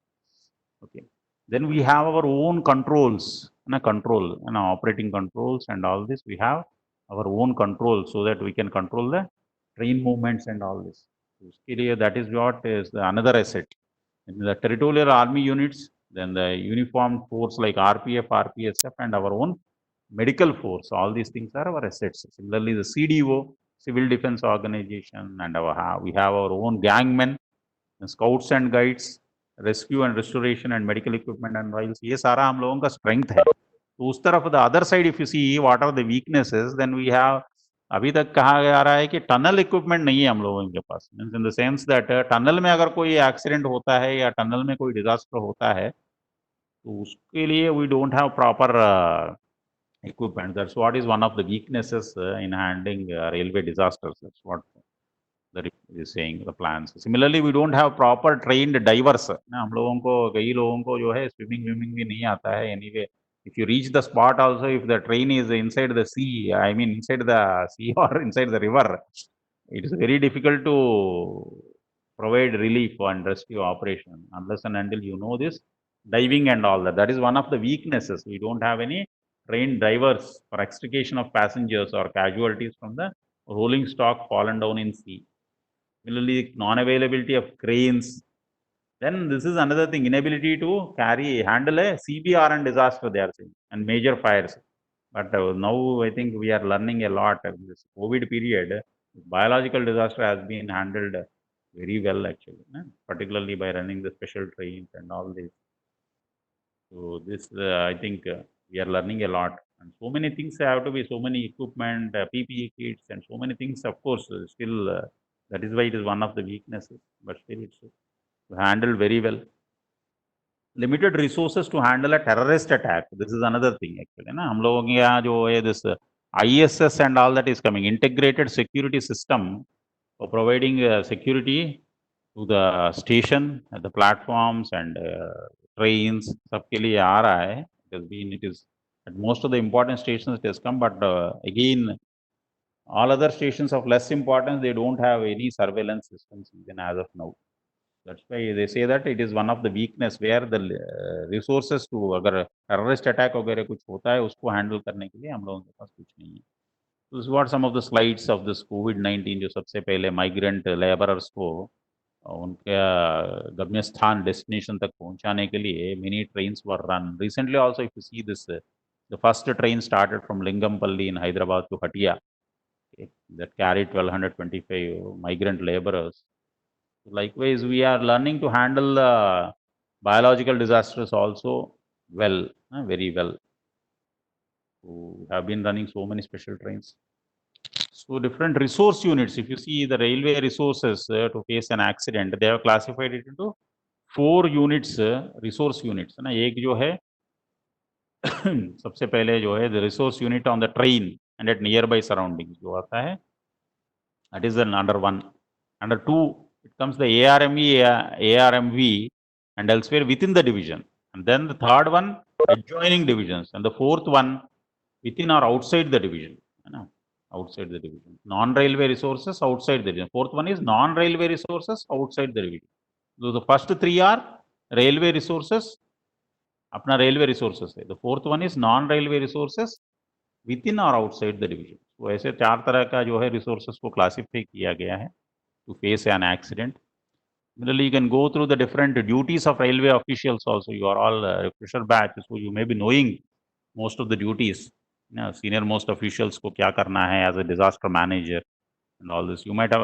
S1: Okay. Then we have our own controls, operating controls and all this. We have our own control so that we can control the train movements and all this. So that is what is another asset. In the territorial army units, then the uniformed force like RPF, RPSF and our own medical force, all these things are our assets. Similarly, the CDO, Civil Defense Organization, and we have our own gangmen, scouts and guides, rescue and restoration and medical equipment and rails. ये सारा हम लोगों का strength है. तो उस तरफ the other side, if you see what are the weaknesses, then we have, अभी तक कहा जा रहा है कि टनल इक्विपमेंट नहीं है हम लोगों के पास. In the sense that tunnel में अगर कोई एक्सीडेंट होता है या टनल में कोई डिजास्टर होता है तो उसके लिए we don't have proper equipment. That's what is one of the weaknesses in handling railway disasters. That's what the is saying, the plans. Similarly, we don't have proper trained divers. हम लोगों को, कई लोगों को जो है swimming भी नहीं आता है. Anyway, if you reach the spot also, if the train is inside the sea, I mean inside the sea or inside the river, it is very difficult to provide relief and rescue operation unless and until you know this diving and all that. That is one of the weaknesses. We don't have any trained divers for extrication of passengers or casualties from the rolling stock fallen down in sea. Similarly, non-availability of cranes. Then this is another thing, inability to handle a CBRN disaster, they are saying, and major fires. But now I think we are learning a lot. This COVID period, biological disaster has been handled very well actually, particularly by running the special trains and all this. So this, I think we are learning a lot, and so many things have to be, so many equipment, PPE kits, and so many things. Of course, still that is why it is one of the weaknesses, but still it's handled very well. Limited resources to handle a terrorist attack. This is another thing actually. ना हम लोगों के यहाँ जो है this ISS and all that is coming, integrated security system for providing security to the station, the platforms and trains, सबके लिए आ रहा है. It is at most of the important stations it has come, but again, all other stations of less importance, they don't have any surveillance systems even as of now. That's why they say that it is one of the weakness where the resources to अगर terrorist attack वगैरह कुछ होता है उसको handle करने के लिए हम लोगों के पास कुछ नहीं है. So this is what some of the slides of this COVID-19 जो सबसे पहले migrant laborers को उनके गम्य स्थान destination तक पहुंचाने के लिए many trains were run. Recently also, if you see this, the first train started from Lingampalli in Hyderabad to Hatia, okay, that carried 1225 migrant laborers. Likewise, we are learning to handle biological disasters also well, very well. We have been running so many special trains. So different resource units, if you see the railway resources to face an accident, they have classified it into 4 units, resource units. ना एक जो है सबसे पहले जो है the resource unit on the train and at nearby surroundings जो आता है, that is an under 1. Under 2, it comes the ARMV, ARMV and elsewhere within the division. And then the third one, adjoining divisions. And the fourth one, within or outside the division. Outside the division. Non-railway resources outside the division. Fourth one is non-railway resources outside the division. So the first 3 are railway resources, अपना railway resources है. The fourth one is non-railway resources within or outside the division. So ऐसे 4 तरह का जो है resources को classify किया गया है to face an accident. Similarly, you can go through the different duties of railway officials also. You are all refresher batch, so you may be knowing most of the duties. Senior most officials को क्या करना है as a disaster manager and all this. You might have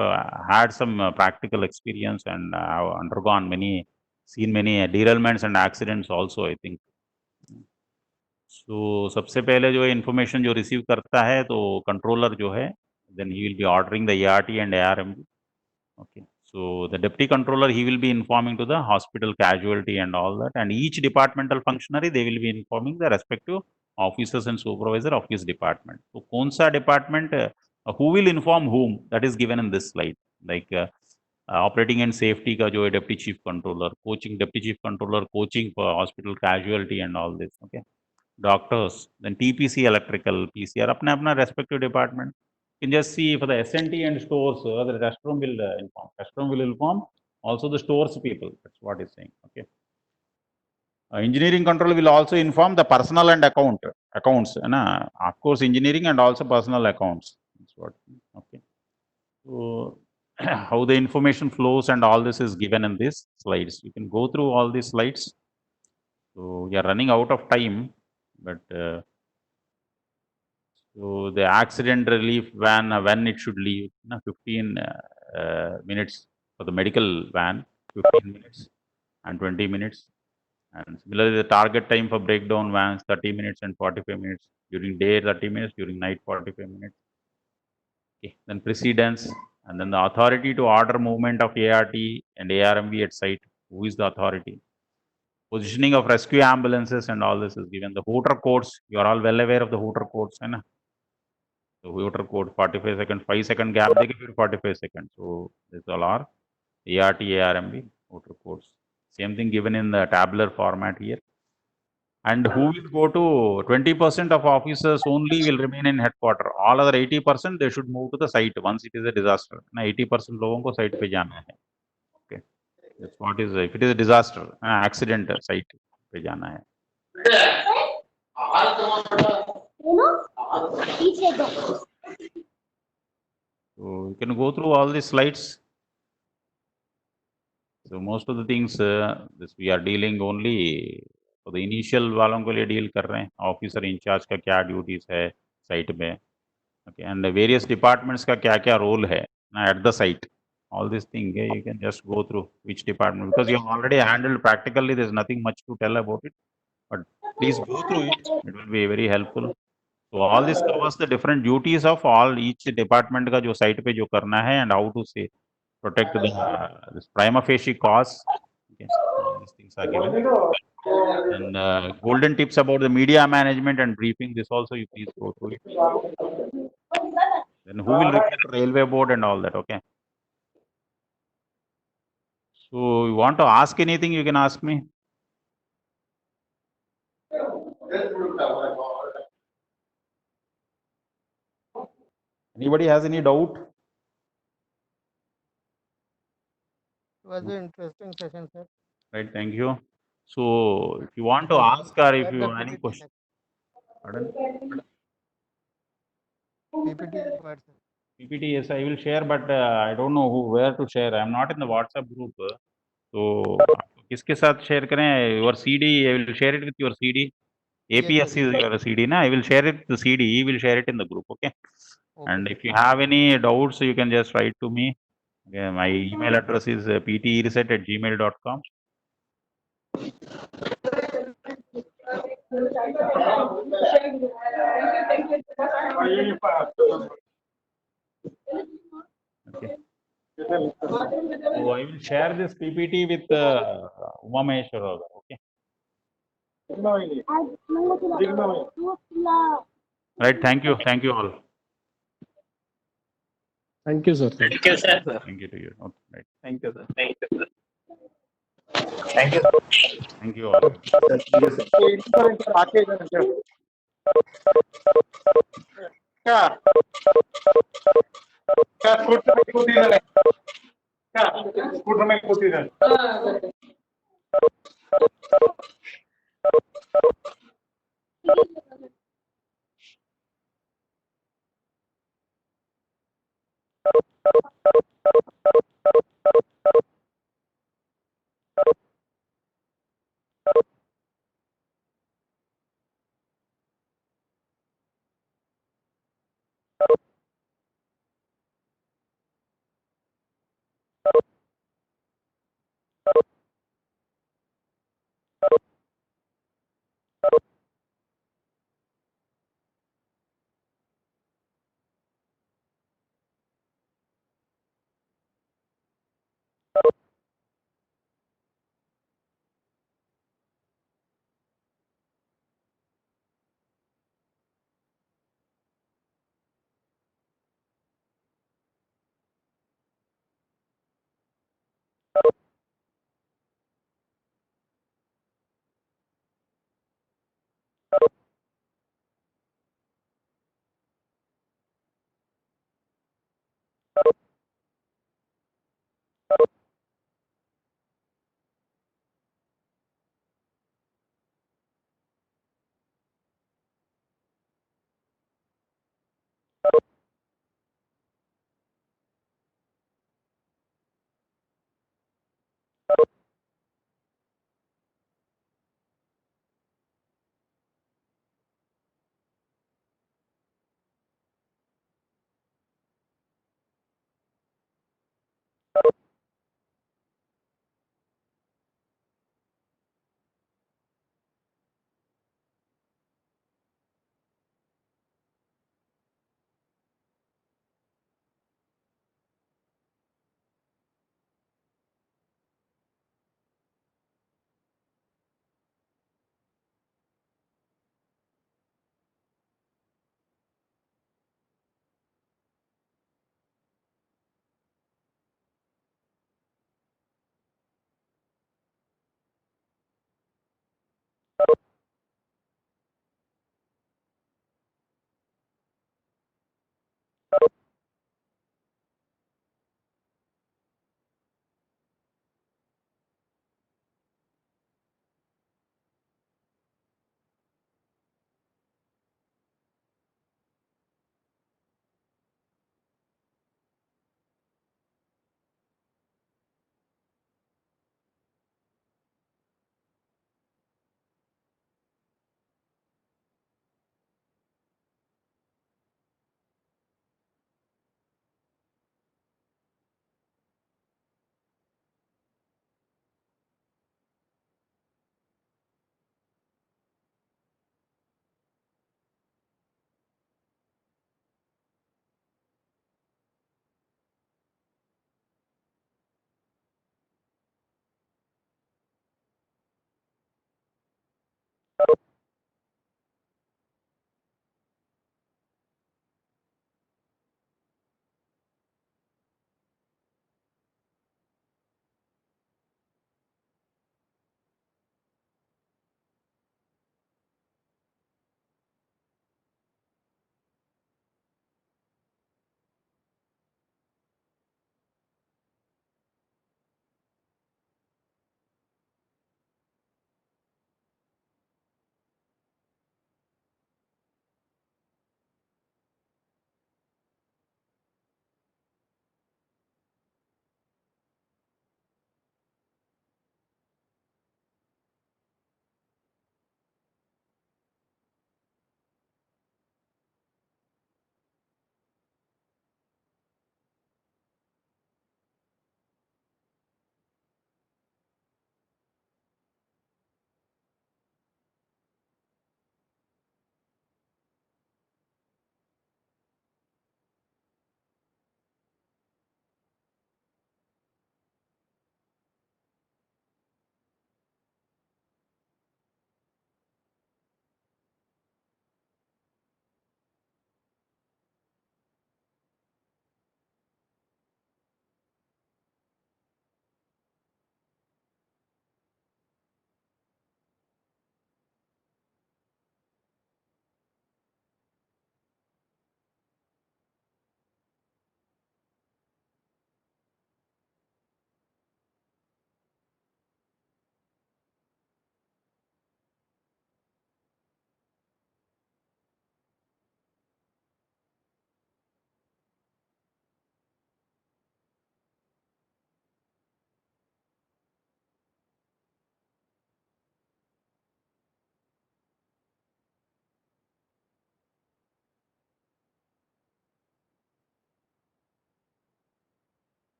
S1: had some practical experience and have undergone seen many derailments and accidents also, I think. So सबसे पहले जो information जो receive करता है तो controller जो है, then he will be ordering the ART and ARMB. Okay. So the deputy controller, he will be informing to the hospital casualty and all that, and each departmental functionary, they will be informing the respective officers and supervisor of his department. So kaun sa department, who will inform whom, that is given in this slide. Like operating and safety ka jo hai deputy chief controller, coaching deputy chief controller, coaching for hospital casualty and all this. Okay. Doctors, then TPC electrical, PCR, apna respective department. You can just see for the S&T and stores, the restroom will inform. Restroom will inform also the stores people. That's what it's saying. Okay. Engineering control will also inform the personal and accounts. Of course, engineering and also personal accounts. That's what. Okay. So how the information flows and all this is given in these slides. You can go through all these slides. So we are running out of time, but. So the accident relief van, when it should leave, 15 minutes for the medical van, 15 minutes and 20 minutes. And similarly, the target time for breakdown vans, 30 minutes and 45 minutes. During day, 30 minutes. During night, 45 minutes. Okay. Then precedence, and then the authority to order movement of ART and ARMV at site. Who is the authority? Positioning of rescue ambulances and all this is given. The Hooter codes, you are all well aware of the Hooter codes. So Hooter code 45 seconds, 5 second gap, 45 seconds. So this all are ART, ARMB, Hooter codes. Same thing given in the tabular format here. And who will go to 20% of officers only will remain in headquarters. All other 80%, they should move to the site once it is a disaster. 80% लोगों को site पे जाना है. Okay. That's what is, if it is a disaster, accident, site पे जाना है. So you can go through all these slides. So most of the things this we are dealing only for the initial वालों के लिए deal कर रहे हैं. Officer in charge का क्या duties है site में. Okay, and the various departments का क्या role है at the site. All these things you can just go through which department, because you have already handled practically. There's nothing much to tell about it, but please go through it. It will be very helpful. So all this covers the different duties of all each department का जो site पे जो करना है, and how to say protect the this prima facie cause. Okay, all these things are given. And golden tips about the media management and briefing. This also you please go through it. Then who will report the railway board and all that. Okay. So you want to ask anything, you can ask me. Anybody has any doubt?
S4: It was an interesting session, sir.
S1: Right, thank you. So if you want to ask or if
S4: Share
S1: you
S4: the
S1: have any
S4: PPT,
S1: question. Pardon?
S4: PPT is required, sir.
S1: PPT, yes, I will share, but I don't know where to share. I am not in the WhatsApp group. So किसके साथ share करें? Your CD, I will share it with your CD. APS
S4: Yes,
S1: is your CD, na? I will share it the CD. He will share it in the group, okay?
S4: Okay,
S1: And
S4: sir.
S1: if you have any doubts, you can just write to me. Okay, my email address is ptereset@gmail.com. Okay. So I will share this PPT with Uma Maheshwara, okay? Right, thank you all.
S5: Thank you, sir.
S2: Thank you, sir.
S1: Thank you to you. Okay, right.
S6: Thank you, sir.
S2: Thank you. Thank you.
S1: Thank you all.